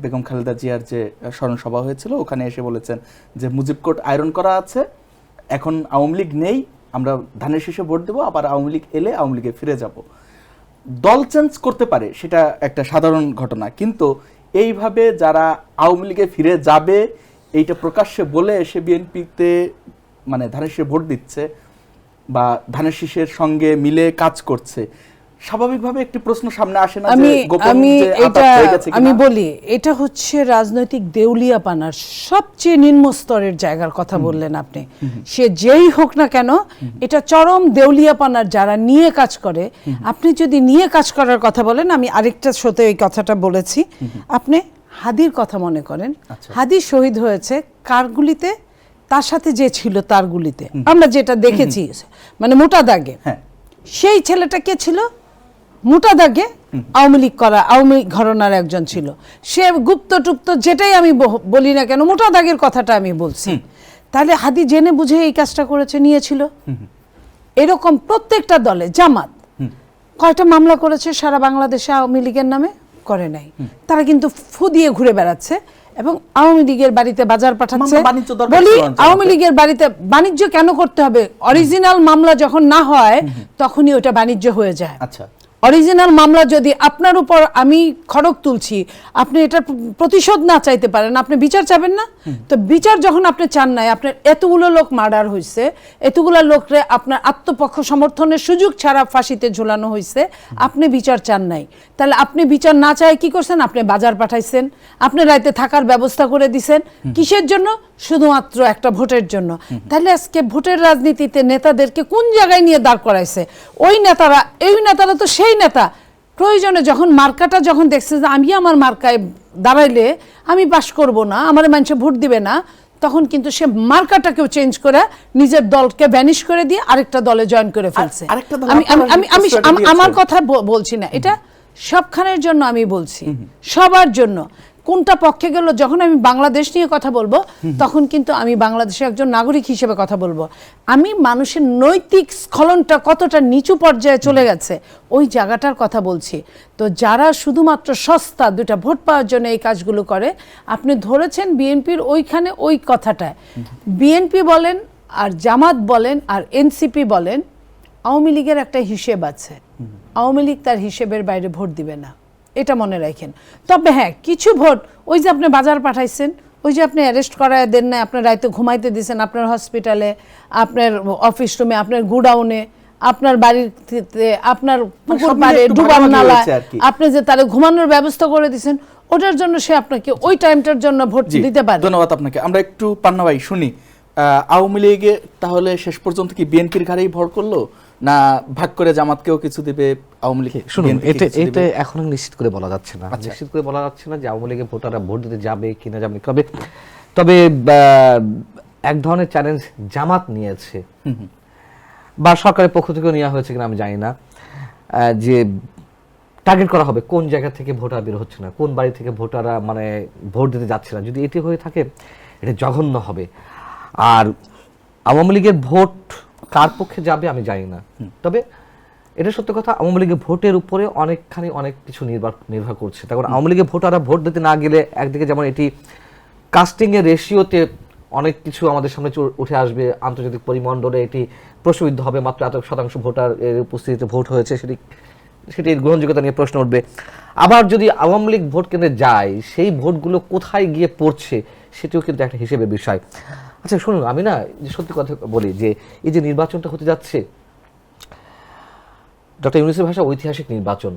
বেগম খালেদা জিয়ার যে স্মরণ সভা হয়েছিল, ওখানে এসে বলেছেন যে মুজিব কোর্ট আয়রন করা আছে, এখন আওয়ামী লীগ নেই, আমরা ধানের শীষে ভোট দেবো, আবার আওয়ামী লীগ এলে আওয়ামী লীগে ফিরে যাব। দল চেঞ্জ করতে পারে, সেটা একটা সাধারণ ঘটনা, কিন্তু এইভাবে যারা আওয়ামী লীগে ফিরে যাবে এইটা প্রকাশ্যে বলে এসে বিএনপিতে মানে ধানের শীষে ভোট দিচ্ছে বা ধানের শীষের সঙ্গে মিলে কাজ করছে, স্বাভাবিকভাবে একটি প্রশ্ন সামনে আসে না যে আমি গোপন আমি যে আঘাত এটা হয়ে গেছে কিনা? আমি বলি, এটা হচ্ছে রাজনৈতিক দেউলিয়াপানার সবচেয়ে নিম্ন স্তরের জায়গার কথা বললেন আপনি। সে যেই হোক না কেন, এটা চরম দেউলিয়াপানার যারা নিয়ে কাজ করে। আপনি যদি নিয়ে কাজ করার কথা বলেন, আমি আরেকটা শোতে এই কথাটা বলেছি, আপনি হাদির কথা মনে করেন। হাদি শহীদ হয়েছে কার গুলিতে? তার সাথে যে ছিল তার গুলিতে, আমরা যেটা দেখেছি, মানে মোটা দাগে। হ্যাঁ। সেই ছেলেটা কে ছিল? মোটা দাগে আওয়ামী লীগ করা, আওয়ামী লীগ ঘরানার একজন ছিল। সে গুপ্ত টুপ্ত যেটাই আমি বলি না কেন, মোটা দাগের কথাটা আমি বলছি। তাহলে হাদি জেনে বুঝে এই কাজটা করেছে, নিয়েছিল। এরকম প্রত্যেকটা দলে, জামাত কয়টা মামলা করেছে সারা বাংলাদেশে আওয়ামী লীগের নামে? করে নাই। তারা কিন্তু ফু দিয়ে ঘুরে বেড়াচ্ছে এবং আওয়ামী লীগের বাড়িতে বাজার পাঠাচ্ছে। মামলা বাণিজ্য দরকার বলি, ছিল না জামাতের। আওয়ামী লীগের বাড়িতে বাণিজ্য কেন করতে হবে? অরিজিনাল মামলা যখন না হয় তখনই ওটা বাণিজ্য হয়ে যায়। আচ্ছা, অরিজিনাল মামলা যদি আপনার উপর আমি খড়গ তুলছি, আপনি এটার প্রতিশোধ না চাইতে পারেন, আপনি বিচার চাবেন না? তো বিচার যখন আপনি চান নাই, আপনার এতগুলো লোক মার্ডার হয়েছে, এতগুলো লোকরে আপনার আত্মপক্ষ সমর্থনের সুযোগ ছাড়া ফাঁসিতে ঝুলানো হয়েছে, আপনি বিচার চান নাই। তাহলে আপনি বিচার না চাই কি করছেন? আপনি বাজার পাঠাইছেন, আপনি রাইতে থাকার ব্যবস্থা করে দিছেন। কিসের জন্য? শুধুমাত্র একটা ভোটের জন্য। তাহলে আজকে ভোটের রাজনীতিতে নেতাদেরকে কোন জায়গায় নিয়ে দাঁড় করাইছে? ওই নেতারা তো সেই নেতা, প্রয়োজনে যখন মার্কাটা যখন দেখছে যে আমি আমার মার্কায় দাঁড়াইলে আমি পাস করব না, আমার মানুষে ভোট দিবে না, তখন কিন্তু সে মার্কাটাকেও চেঞ্জ করে নিজের দলকে ভ্যানিশ করে দিয়ে আরেকটা দলে জয়েন করে ফেলছে। আরেকটা দল আমি আপনারা আমি আমি strategy দিয়েছে। আমার কথা বলছি না, এটা সবখানের জন্য আমি বলছি, সবার জন্য। কোনটা পক্ষে গেল, যখন আমি বাংলাদেশ নিয়ে কথা বলবো তখন কিন্তু আমি বাংলাদেশের একজন নাগরিক হিসেবে কথা বলবো। আমি মানুষের নৈতিক স্খলনটা কতটা নিচু পর্যায়ে চলে গেছে ওই জায়গাটার কথা বলছি। তো যারা শুধুমাত্র সস্তা দুটা ভোট পাওয়ার জন্য এই কাজগুলো করে, আপনি ধরেছেন বিএনপির ওইখানে ওই কথাটায়। বিএনপি বলেন আর জামাত বলেন আর এনসিপি বলেন, আওয়ামী লীগের একটা হিসেব আছে, আওয়ামী লীগ তার হিসেবের বাইরে ভোট দিবে না, এটা মনে রাখেন। তবে হ্যাঁ, কিছু ভোট, ওই যে আপনি বাজার পাঠাইছেন, ওই যে আপনি অ্যারেস্ট করায় দেন না, আপনার রাইতে ঘুমাইতে দিয়েছেন, আপনার হসপিটালে, আপনার অফিস রুমে, আপনার গুডাউনে, আপনার বাড়িতে, আপনার পুকুর সব মিলে পাড়ে, একটু ডুবার ভাগাভাগি নালায় হয়েছে আর কি। আপনি যে তার ঘুমানোর ব্যবস্থা করে দিয়েছেন, ওটার জন্য সে আপনাকে ওই টাইমটার জন্য ভোট জি, দিতে পারে। ধন্যবাদ আপনাকে। আমরা একটু পান্না ভাই শুনি, আওয়ামী লীগে তাহলে শেষ পর্যন্ত কি বিএনপির ঘাড়েই ভর করলো, না ভাগ করে জামাতকেও কিছু দিবে, আওয়ামী লীগ শুনুন, বিএনপিকে এটা কিছু এটা দিবে? এখনো নিশ্চিত করে বলা যাচ্ছে না। আচ্ছা। নিশ্চিত করে বলা যাচ্ছে না যে আওয়ামী লীগের ভোটাররা ভোট দিতে যাবে কিনা যাবে। তবে এক ধরনের চ্যালেঞ্জ জামাত নিয়েছে, বা সরকারের পক্ষ থেকে নেওয়া হয়েছে কিনা আমি জানি না, যে টার্গেট করা হবে কোন জায়গা থেকে ভোটার বের হচ্ছে না, কোন বাড়ি থেকে ভোটাররা মানে ভোট দিতে যাচ্ছে না। যদি এটি হয়ে থাকে এটা জঘন্য হবে। আর আওয়ামী লীগের ভোট কার পক্ষে যাবে আমি জানি না। তবে এটা সত্য কথা, আওয়ামী লীগের ভোটের উপরে অনেক কিছু নির্ভর করছে। তখন আওয়ামী লীগের ভোটাররা ভোট দিতে না গেলে একদিকে যেমন এটি কাস্টিং এর রেশিওতে অনেক কিছু আমাদের সামনে উঠে আসবে, আন্তর্জাতিক পরিমণ্ডলে এটি প্রশ্নবিদ্ধ হবে, মাত্র এত শতাংশ ভোটার এর উপস্থিতিতে ভোট হয়েছে, সেটির গ্রহণযোগ্যতা নিয়ে প্রশ্ন উঠবে। আবার যদি আওয়ামী লীগ ভোট কেন্দ্রে যায়, সেই ভোটগুলো কোথায় গিয়ে পড়ছে সেটিও কিন্তু একটা হিসেবের বিষয়। আচ্ছা শুনুন, আমি না সত্যি কথা বলি যে এই যে নির্বাচনটা হতে যাচ্ছে, ডক্টর ইউনূসের ভাষা ঐতিহাসিক নির্বাচন,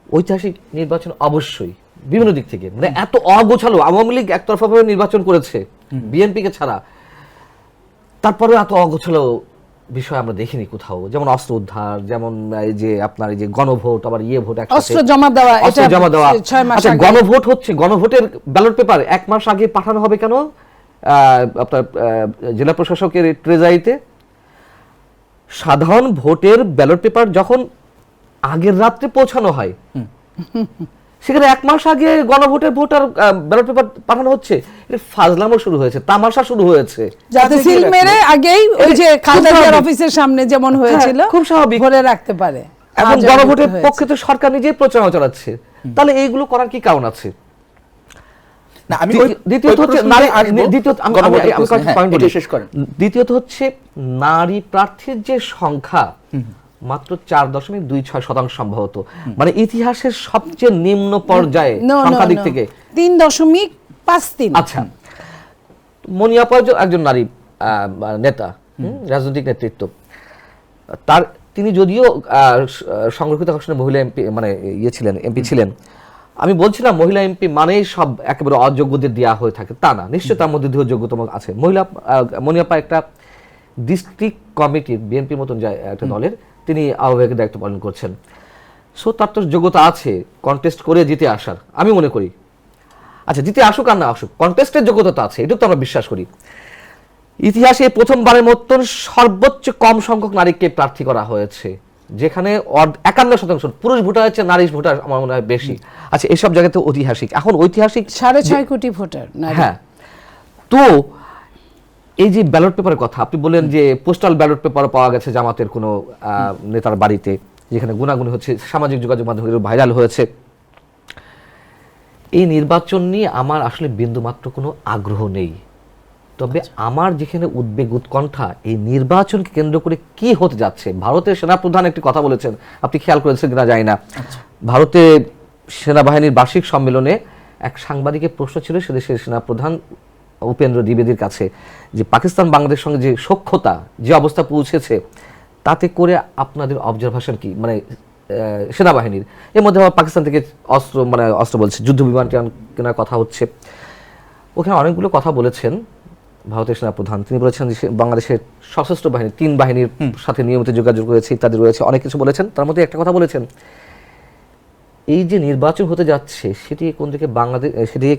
ঐতিহাসিক নির্বাচন অবশ্যই বিভিন্ন দিক থেকে, মানে এত অগোছালো, আওয়ামী লীগ একতরফাভাবে নির্বাচন করেছে বিএনপিকে ছাড়া, তারপরে এত অগোছালো বিষয় আমরা দেখিনি কোথাও। যেমন অস্ত্র উদ্ধার, যেমন এই যে আপনার এই যে গণভোট, আবার ভোট একসাথে, অস্ত্র জমা দেওয়া, অস্ত্র এটা জমা দেওয়া। 6 মাস আচ্ছা, আগে। গণভোট হচ্ছে, গণভোটের ব্যালট পেপার 1 মাস আগে পাঠানো হবে কেন আপনার জেলা প্রশাসকের ট্রেজারিতে? সাধারণ ভোটের ব্যালট পেপার যখন আগের রাত্রে পৌঁছানো হয়, সেখানে 1 মাস আগে গণভোটের ভোটার ব্যালট পেপার পাঠানো হচ্ছে। এটা ফাজলামো শুরু হয়েছে, তামাশা শুরু হয়েছে। যাতে সিল মেরে আগেই ওই যে খালেদা জিয়ার অফিসের সামনে যেমন হয়েছিল খুব স্বাভাবিক ভরে রাখতে পারে। এখন আজ গণভোটের হয়েছে। পক্ষে তো সরকার নিজেই প্রচারণা চালাচ্ছে, তাহলে এইগুলো করার কি কারণ আছে? না, আমি দ্বিতীয়ত হচ্ছে নারী, দ্বিতীয়ত আমি point বলি। শেষ করেন। দ্বিতীয়ত হচ্ছে নারী প্রার্থীর যে সংখ্যা মাত্র 4.26% সম্ভবত, মানে ইতিহাসের সবচেয়ে নিম্ন পর্যায়ে সংখ্যা দিক থেকে। 3.53। আচ্ছা, মনিয়াপা একজন নারী নেতা, রাজনৈতিক নেতৃত্ব, তিনি যদিও সংরক্ষিত আসনে মহিলা এমপি, মানে ছিলেন, এমপি ছিলেন। আমি বলছিলাম মহিলা এমপি মানেই সব একেবারে অযোগ্যদের দেওয়া হয়ে থাকে, তা না, নিশ্চয় তার মধ্যে যোগ্যতম আছে। মনিয়াপা একটা ডিস্ট্রিক্ট কমিটির, বিএনপির মতন একটা দলের তিনি আহ্বায়কের দায়িত্ব পালন করছেন। সো তার তো যোগ্যতা আছে কন্টেস্ট করে জিতে আসার, আমি মনে করি। আচ্ছা, জিতে আসুক আর না আসুক, কন্টেস্টের যোগ্যতা তো আছে, এটুকু তো আমরা বিশ্বাস করি। ইতিহাসে প্রথমবারের মতন সর্বোচ্চ কম সংখ্যক নারীকে প্রার্থী করা হয়েছে, যেখানে 51% পুরুষ ভোটার হচ্ছে, নারী ভোটার আমার মনে হয় বেশি। আচ্ছা, এসব জায়গাতে ঐতিহাসিক, এখন ঐতিহাসিক 6.5 কোটি ভোটার। হ্যাঁ, তো এই যে ব্যালট পেপারের কথা আপনি বললেন, যে পোস্টাল ব্যালট পেপার পাওয়া গেছে জামাতের কোনো নেতার বাড়িতে, যেখানে গুনাগুনি হচ্ছে, সামাজিক যোগাযোগ মাধ্যমে ভাইরাল হয়েছে। এই নির্বাচন নিয়ে আমার আসলে বিন্দুমাত্র কোনো আগ্রহ নেই, তবে আমার যেখানে উদ্বেগ উৎকণ্ঠা, এই নির্বাচনকে কেন্দ্র করে কি হতে যাচ্ছে। ভারতের সেনাপ্রধান একটি কথা বলেছেন, আপনি খেয়াল করেছেন কিনা জানি না। ভারতে সেনাবাহিনীর বার্ষিক সম্মেলনে এক সাংবাদিকের প্রশ্ন ছিল সেদেশের সেনাপ্রধান উপেন্দ্র দ্বিবেদীর কাছে, যে পাকিস্তান বাংলাদেশের সঙ্গে যে সখ্যতা, যে অবস্থা পৌঁছেছে, তাতে করে আপনাদের অবজারভেশন কি, মানে সেনাবাহিনীর। এর মধ্যে আবার পাকিস্তান থেকে অস্ত্র বলছে, যুদ্ধ বিমান কেনার কথা হচ্ছে। ওখানে অনেকগুলো কথা বলেছেন ভারতের সেনাপ্রধান। তিনি বলেছেন যে বাংলাদেশের সশস্ত্র বাহিনী 3 বাহিনীর সাথে নিয়মিত যোগাযোগ রয়েছে, ইত্যাদি রয়েছে, অনেক কিছু বলেছেন। তার মধ্যে একটা কথা বলেছেন, এই যে নির্বাচন হতে যাচ্ছে সেটিকে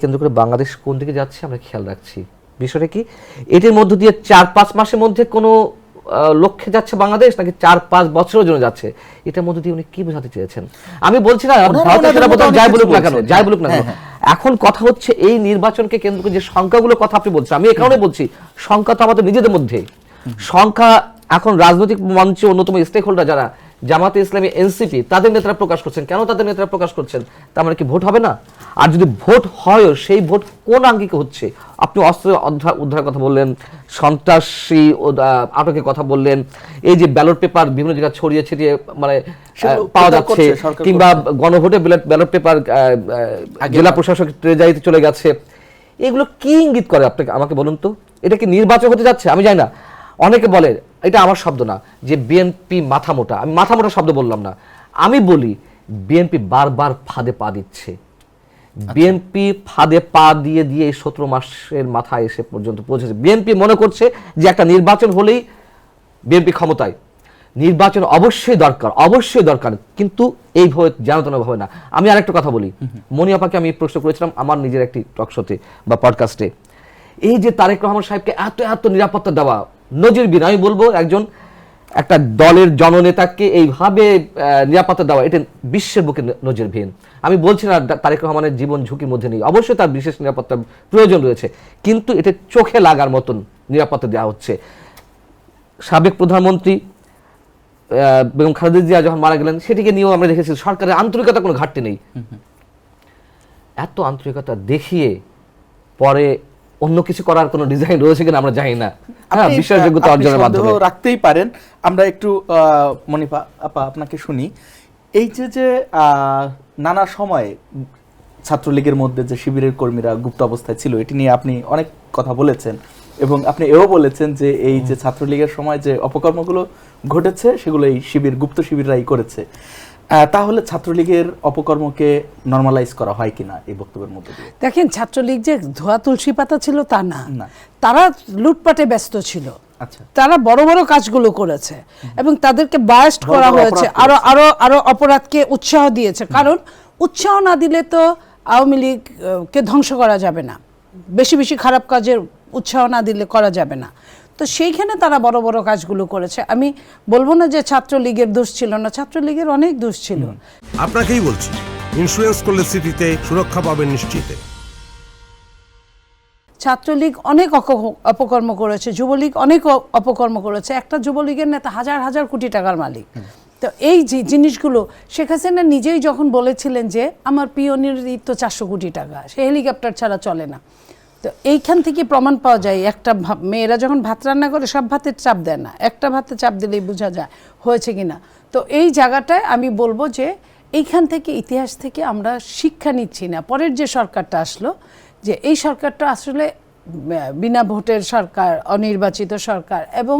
কেন্দ্র করে বাংলাদেশ কোন দিকে যাচ্ছে আমরা খেয়াল রাখছি। বিষয়টা কি, এটির মধ্য দিয়ে 4-5 মাসের মধ্যে কোনো লক্ষ্যে যাচ্ছে বাংলাদেশ, নাকি 4-5 বছরের জন্য যাচ্ছে? এটার মধ্যে দিয়ে উনি কি বোঝাতে চেয়েছেন? আমি বলছি না ভারতের সেনাপ্রধান যাই বলুক না কেন, এখন কথা হচ্ছে এই নির্বাচনকে কেন্দ্র করে যে সংখ্যাগুলোর কথা আপনি বলছেন, আমি এ কারণে বলছি, সংখ্যা তো আমাদের নিজেদের মধ্যে সংখ্যা। এখন রাজনৈতিক মঞ্চে অন্যতম স্টেক হোল্ডার যারা, জামাতে ইসলামী, এনসিপি, তাদের নেতারা প্রকাশ করছেন। কেন তাদের নেতারা প্রকাশ করছেন? তার মানে কি ভোট হবে না? আর যদি ভোট হয়, সেই ভোট কোন আঙ্গিকে হচ্ছে? আপনি অস্ত্র উদ্ধারের কথা বললেন, সন্ত্রাসী আটকের কথা বললেন, এই যে ব্যালট পেপার বিভিন্ন জায়গায় ছড়িয়ে ছিটিয়ে মানে পাওয়া যাচ্ছে, কিংবা গণভোটে ব্যালট পেপার জেলা প্রশাসক ট্রেজারিতে চলে গেছে, এগুলো কি ইঙ্গিত করে আপনাকে, আমাকে বলুন তো? এটা কি নির্বাচন হতে যাচ্ছে? আমি জানি না। অনেকে বলে, এটা আমার শব্দ না, যে বিএনপি মাথা মোটা। আমি মাথা মোটা শব্দ বললাম না, আমি বলি বিএনপি বারবার ফাঁদে পা দিচ্ছে। বিএনপি ফাঁদে পা দিয়ে এই 17 মাসের মাথায় এসে পর্যন্ত পৌঁছেছে। বিএনপি মনে করছে যে একটা নির্বাচন হলেই বিএনপি ক্ষমতায়। নির্বাচন অবশ্যই দরকার, কিন্তু এইভাবে জানাতনভাবে না। আমি আরেকটা কথা বলি, মনিয়াপাকে আমি প্রশ্ন করেছিলাম আমার নিজের একটি টক শোতে বা পডকাস্টে, এই যে তারেক রহমান সাহেবকে এত নিরাপত্তা দেওয়া নজিরবিহীন। আমি বলবো একটা দলের জননেতাকে এইভাবে নিরাপত্তা দেওয়া, এটা বিশ্বের বুকে নজিরবিহীন। আমি বলছি না তারেক রহমানের জীবন ঝুঁকির মধ্যে নেই, অবশ্যই তার বিশেষ নিরাপত্তার প্রয়োজন রয়েছে, কিন্তু এটা চোখে লাগার মতন নিরাপত্তা দেওয়া হচ্ছে। সাবেক প্রধানমন্ত্রী বেগম খালেদা জিয়া যখন মারা গেলেন, সেটিকে নিয়েও আমরা দেখেছি সরকারের আন্তরিকতা কোনো ঘাটতি নেই। এত আন্তরিকতা দেখিয়ে পরে অন্য কিছু করার কোনো ডিজাইন রয়েছে কিনা আমরা জানি না। বিশ্বাসযোগ্যতা অর্জনের মাধ্যমে রাখতেই পারেন। আমরা একটু মনিপা আপা আপনাকে শুনি। এই যে নানা সময়ে ছাত্রলীগের মধ্যে যে শিবিরের কর্মীরা গুপ্ত অবস্থায় ছিল, এটি নিয়ে আপনি অনেক কথা বলেছেন, এবং আপনি এও বলেছেন যে এই যে ছাত্রলীগের সময় যে অপকর্মগুলো ঘটেছে সেগুলো এই গুপ্ত শিবিররাই করেছে। তাহলে ছাত্রলীগের অপকর্মকে নরমালাইজ করা হয় কিনা এই বক্তব্যের মধ্যে দিয়ে? দেখেন, ছাত্রলীগ যে ধোয়া তুলসী পাতা ছিল তা না, না। তারা লুটপাটে ব্যস্ত ছিল। আচ্ছা, তারা বড় বড় কাজগুলো করেছে এবং তাদেরকে বায়াস্ট বড় করা বড় হয়েছে, অপরাধ আরো আরো আরো অপরাধকে উৎসাহ দিয়েছে। কারণ উৎসাহ না দিলে তো আওয়ামী লীগকে ধ্বংস করা যাবে না, বেশি বেশি খারাপ কাজের উৎসাহ না দিলে করা যাবে না। তো সেইখানে তারা বড় বড় কাজগুলো করেছে। আমি বলবো না যে ছাত্রলীগের দোষ ছিল না, ছাত্রলীগের অনেক দোষ ছিল। আপনাকেই বলছি, ইন্স্যুরেন্স করলে সিটিতে সুরক্ষা পাবেন নিশ্চিতে। ছাত্রলীগ অনেক অপকর্ম করেছে, যুবলীগ অনেক অপকর্ম করেছে। একটা যুবলীগের নেতা হাজার হাজার কোটি টাকার মালিক। তো এই যে জিনিসগুলো শেখ হাসিনা নিজেই যখন বলেছিলেন যে আমার পিওনিরই তো 400 কোটি টাকা, সে হেলিকপ্টার ছাড়া চলে না। তো এইখান থেকে প্রমাণ পাওয়া যায়, একটা মেয়েরা যখন ভাত রান্না করে সব ভাতের চাপ দেয় না, একটা ভাতে চাপ দিলেই বোঝা যায় হয়েছে কিনা। তো এই জায়গাটায় আমি বলবো যে এইখান থেকে, ইতিহাস থেকে আমরা শিক্ষা নিচ্ছি না। পরের যে সরকারটা আসলো, যে এই সরকারটা আসলে বিনা ভোটের সরকার, অনির্বাচিত সরকার এবং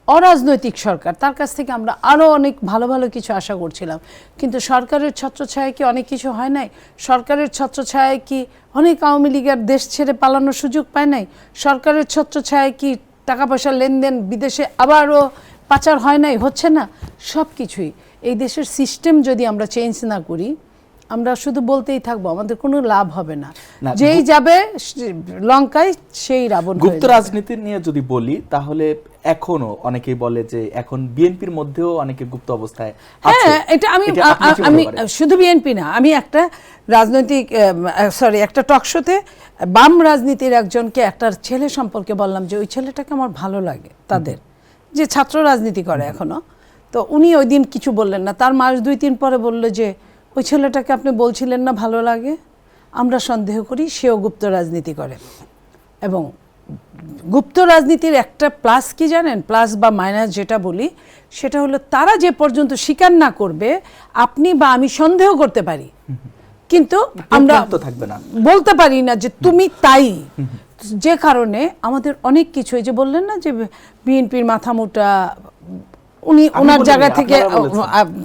অরাজনৈতিক সরকার, তার কাছ থেকে আমরা আরও অনেক ভালো ভালো কিছু আশা করছিলাম। কিন্তু সরকারের ছত্রছায়ায় কি অনেক কিছু হয় নাই? সরকারের ছত্রছায়ায় কি অনেক আওয়ামী লীগের দেশ ছেড়ে পালানোর সুযোগ পায় নাই? সরকারের ছত্রছায়ায় কি টাকা পয়সা লেনদেন বিদেশে আবারও পাচার হয় নাই? হচ্ছে না? সব কিছুই এই দেশের সিস্টেম যদি আমরা চেঞ্জ না করি, আমরা শুধু বলতেই থাকবো, আমাদের কোনো লাভ হবে না। না, যেই যাবে লঙ্কায় সেই রাবণ হয়ে গুপ্ত যাবে। রাজনীতি নিয়ে যদি বলি, তাহলে এখনো অনেকেই বলে যে এখন বিএনপির মধ্যেও অনেকে গুপ্ত অবস্থায় আছে। হ্যাঁ, এটা আমি এটা আপনি কি মনে আমি করেন? শুধু বিএনপি না, আমি একটা রাজনৈতিক একটা টক শোতে বাম রাজনীতির একজনকে, একটা ছেলে সম্পর্কে বললাম যে ওই ছেলেটাকে আমার ভালো লাগে, তাদের যে ছাত্র রাজনীতি করে এখনো। তো উনি ওই দিন কিছু বললেন না, তার মাস 2-3 পরে বললো যে ওই ছেলেটাকে আপনি বলছিলেন না ভালো লাগে, আমরা সন্দেহ করি সেও গুপ্ত রাজনীতি করে। এবং গুপ্ত রাজনীতির একটা প্লাস কি জানেন, প্লাস বা মাইনাস যেটা বলি, সেটা হলো তারা যে পর্যন্ত স্বীকার না করবে, আপনি বা আমি সন্দেহ করতে পারি, কিন্তু আমরা তো থাকবে না, বলতে পারি না যে তুমি তাই। যে কারণে আমাদের অনেক কিছু, এই যে বললেন না যে বিএনপির মাথা মোটা, উনি ওনার জায়গা থেকে,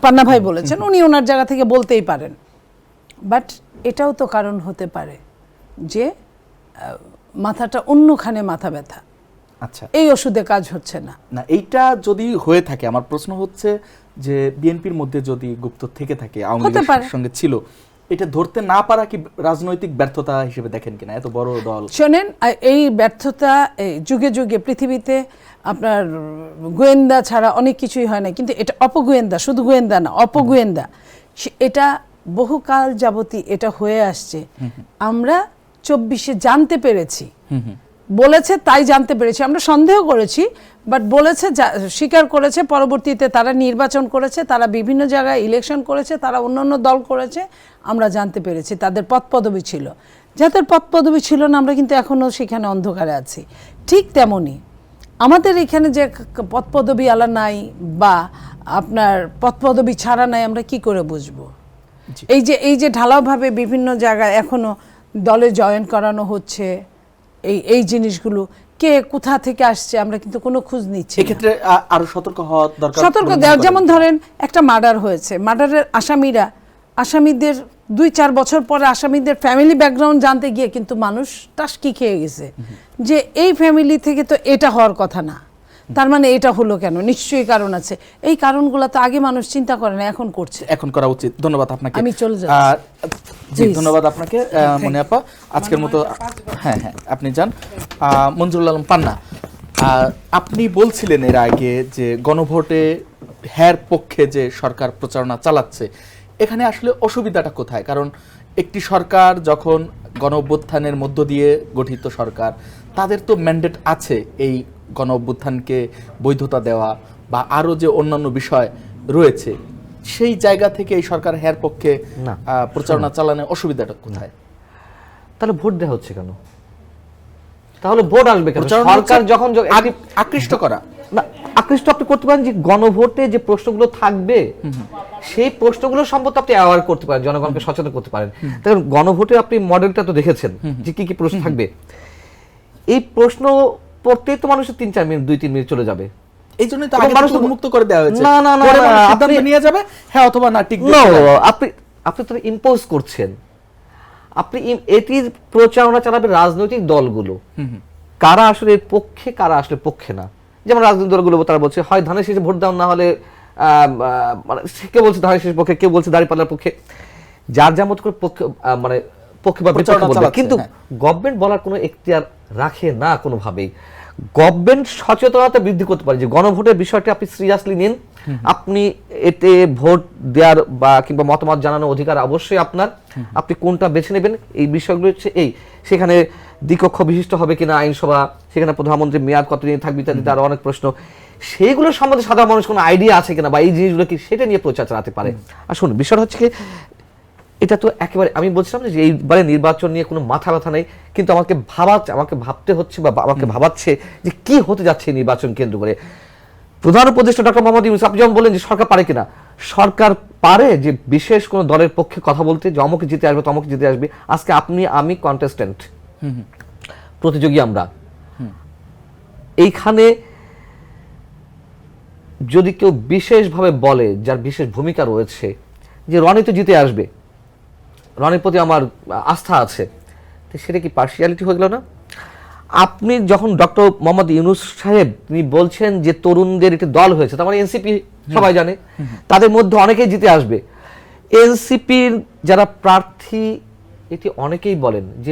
পান্না ভাই বলেছেন, উনি ওনার জায়গা থেকে বলতেই পারেন। বাট এটাও তো কারণ হতে পারে যে মাথাটা অন্যখানে মাথা ব্যথা, আচ্ছা, এই ওষুধে কাজ হচ্ছে না। না এইটা যদি হয়ে থাকে, আমার প্রশ্ন হচ্ছে যে বিএনপির মধ্যে যদি গুপ্ত থেকে থাকে, আওয়ামী হতে পারে। লীগের সঙ্গে ছিল, এটা ধরতে না পারা কি রাজনৈতিক ব্যর্থতা হিসেবে দেখেন কিনা? এত বড় দল, শোনেন, এই ব্যর্থতা যুগে যুগে পৃথিবীতে আপনার গোয়েন্দা ছাড়া অনেক কিছুই হয় না, কিন্তু এটা অপগোয়েন্দা, শুধু গোয়েন্দা না, অপগোয়েন্দা, এটা বহুকাল যাবতী এটা হয়ে আসছে। আমরা 24-এ জানতে পেরেছি, বলেছে তাই জানতে পেরেছি, আমরা সন্দেহ করেছি, বাট বলেছে, স্বীকার করেছে। পরবর্তীতে তারা নির্বাচন করেছে, তারা বিভিন্ন জায়গায় ইলেকশন করেছে, তারা অন্যান্য দল করেছে, আমরা জানতে পেরেছি তাদের পদপদবি ছিল। যাদের পদপদবি ছিল না, আমরা কিন্তু এখনও সেখানে অন্ধকারে আছি। ঠিক তেমনই আমাদের এখানে যে পদপদবি আলা নাই বা আপনার পদপদবি ছাড়া নাই, আমরা কি করে বুঝবো? এই যে ঢালাওভাবে বিভিন্ন জায়গায় এখনো দলে জয়েন করানো হচ্ছে, এই জিনিসগুলো কে কোথা থেকে আসছে আমরা কিন্তু কোনো খোঁজ নিচ্ছি না। এক্ষেত্রে আরো সতর্ক হওয়া দরকার। সতর্ক দেওয়া, যেমন ধরেন একটা মার্ডার হয়েছে, মার্ডারের আসামিদের 2-4 বছর পরে আসামিদের ফ্যামিলি ব্যাকগ্রাউন্ড জানতে গিয়ে কিন্তু মানুষ টাসকি খেয়ে গেছে যে এই ফ্যামিলি থেকে তো এটা হওয়ার কথা না, তার মানে এটা হলো কেন? নিশ্চয়ই কারণ আছে। এই কারণগুলো তো আগে মানুষ চিন্তা করে না, এখন করছে, এখন করা উচিত। ধন্যবাদ আপনাকে। আমি চলে যাচ্ছি। জি, ধন্যবাদ আপনাকে মনি আপা। আজকের মতো হ্যাঁ, আপনি যান। মঞ্জুরুল আলম পান্না, আপনি বলছিলেন এর আগে যে গণভোটে হ্যার পক্ষে যে সরকার প্রচারণা চালাচ্ছে, এখানে আসলে অসুবিধাটা কোথায়? কারণ একটি সরকার যখন গণ-অভ্যুত্থানের মধ্য দিয়ে গঠিত সরকার, তাদের তো ম্যান্ডেট আছে এই গণ-অভ্যুত্থানকে বৈধতা দেওয়া বা আরো যে অন্যান্য বিষয় রয়েছে, সেই জায়গা থেকে এই সরকার হ্যার পক্ষে প্রচারণা চালানোর অসুবিধাটা কোথায়? তাহলে ভোট দেওয়া হচ্ছে কেন? তাহলে ভোট আসবে কেন? সরকার যখন আকৃষ্ট করা না, আকৃষ্ট আপনি করতে পারেন যে গণভোটে যে প্রশ্নগুলো থাকবে সেই প্রশ্নগুলো সম্পর্কে আপনি অ্যাওয়ার করতে পারেন, জনগণকে সচেতন করতে পারেন। দেখুন, গণভোটে আপনি মডেলটা তো দেখেছেন যে কি কি প্রশ্ন থাকবে। এই প্রশ্ন পড়তেই তো মানুষের 3-4 মিনিট, 2-3 মিনিট চলে যাবে। এই জন্যই তো এবং আগে মানুষ থেকে উন্মুক্ত করে দেওয়া হয়েছে। না, না, না, পরে না, মানুষ সিদ্ধান্ত আপনি- নিয়ে যাবে হ্যাঁ অথবা না, টিকবে No, কিনা। আপনি তো ইম্পোজ করছেন। এটির প্রচারণা চালাবে রাজনৈতিক দলগুলো, কারা আসলে এর পক্ষে কারা আসলে পক্ষে না। যেমন রাজনৈতিক দলগুলো তারা বলছে হয় ধানের শেষে ভোট দাও, না হলে মানে কেউ বলছে ধানের শেষের পক্ষে, কেউ বলছে দাঁড়িপাল্লার পক্ষে, যার যা মত করে পক্ষে মানে পক্ষে বা বিপক্ষে প্রচারণা বলবে। চালাচ্ছে, কিন্তু হ্যাঁ। গভর্নমেন্ট বলার কোনো এখতিয়ার রাখে না কোনোভাবেই। গভর্নমেন্ট সচেতনতা বৃদ্ধি করতে পারে যে গণভোটের বিষয়টি আপনি সিরিয়াসলি নিন, আপনি এতে ভোট দেওয়ার বা কিংবা মতামত জানানোর অধিকার অবশ্যই আপনার, আপনি কোনটা বেছে নেবেন এই বিষয়গুলো হচ্ছে এই। সেখানে দ্বিকক্ষ বিশিষ্ট হবে কিনা আইনসভা, সেখানে প্রধানমন্ত্রীর মেয়াদ কতদিন থাকবে ইত্যাদি আরো অনেক প্রশ্ন, সেইগুলো সম্বন্ধে সাধারণ মানুষ কোনো আইডিয়া আছে কিনা বা এই জিনিসগুলো কি সেটা নিয়ে প্রচার চালাতে পারে। আসুন বিষয় হচ্ছে কি, এটা তো একেবারে আমি বলছিলাম যে এইবারে নির্বাচন নিয়ে কোনো মাথা ব্যথা নেই, কিন্তু আমাকে ভাবতে হচ্ছে বা আমাকে ভাবাচ্ছে যে কি হতে যাচ্ছে এই নির্বাচন কেন্দ্র করে। প্রধান উপদেষ্টা ডক্টর মোহাম্মদ ইউনূস আপনি যেমন বললেন যে সরকার পারে কিনা, সরকার পারে যে বিশেষ কোনো দলের পক্ষে কথা বলতে, যে অমুকে জিতে আসবে তমুকে জিতে আসবে। আজকে আপনি আমি কন্টেস্ট্যান্ট, প্রতিযোগী আমরা, এইখানে যদি কেউ বিশেষভাবে বলে যার বিশেষ ভূমিকা রয়েছে যে রনি তো জিতে আসবে, রনির প্রতি আমার আস্থা আছে, তো সেটা কি পার্সিয়ালিটি হয়ে গেল না? আপনি যখন ডক্টর মোহাম্মদ ইউনূস সাহেব তিনি বলছেন যে তরুণদের একটি দল হয়েছে, তার মানে এনসিপি সবাই জানে, তাদের মধ্যে অনেকেই জিতে আসবে। এনসিপির যারা প্রার্থী এটি অনেকেই বলেন যে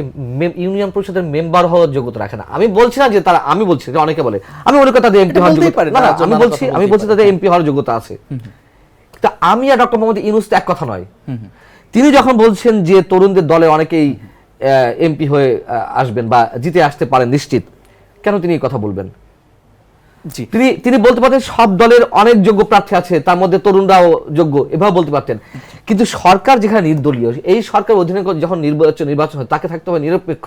ইউনিয়ন পরিষদের মেম্বার হওয়ার যোগ্যতা রাখে না। আমি বলছি না যে তারা, আমি বলছি যে অনেকে বলে, আমি মনে করি তাদের এমপি হওয়ার বলতেই যোগ্যতা, পারে, না না, তারা আমি নানা বলছি কথা আমি বলতেই বলছি পারে। তাদের এমপি হওয়ার যোগ্যতা আছে। তা আমি আর ডক্টর মোহাম্মদ ইউনূস তো এক কথা নয়। তিনি যখন বলছেন যে তরুণদের দলে অনেকেই এমপি হয়ে আসবেন বা জিতে আসতে পারেন নিশ্চিত, কেন তিনি এই কথা বলবেন? জি, তিনি বলতে পারতেন সব দলের অনেক যোগ্য প্রার্থী আছে, তার মধ্যে তরুণরাও যোগ্য, এভাবে বলতে পারতেন। কিন্তু সরকার যেখানে নির্দলীয়, এই সরকার অধীনে যখন নির্বাচন হয় তাকে থাকতে হবে নিরপেক্ষ।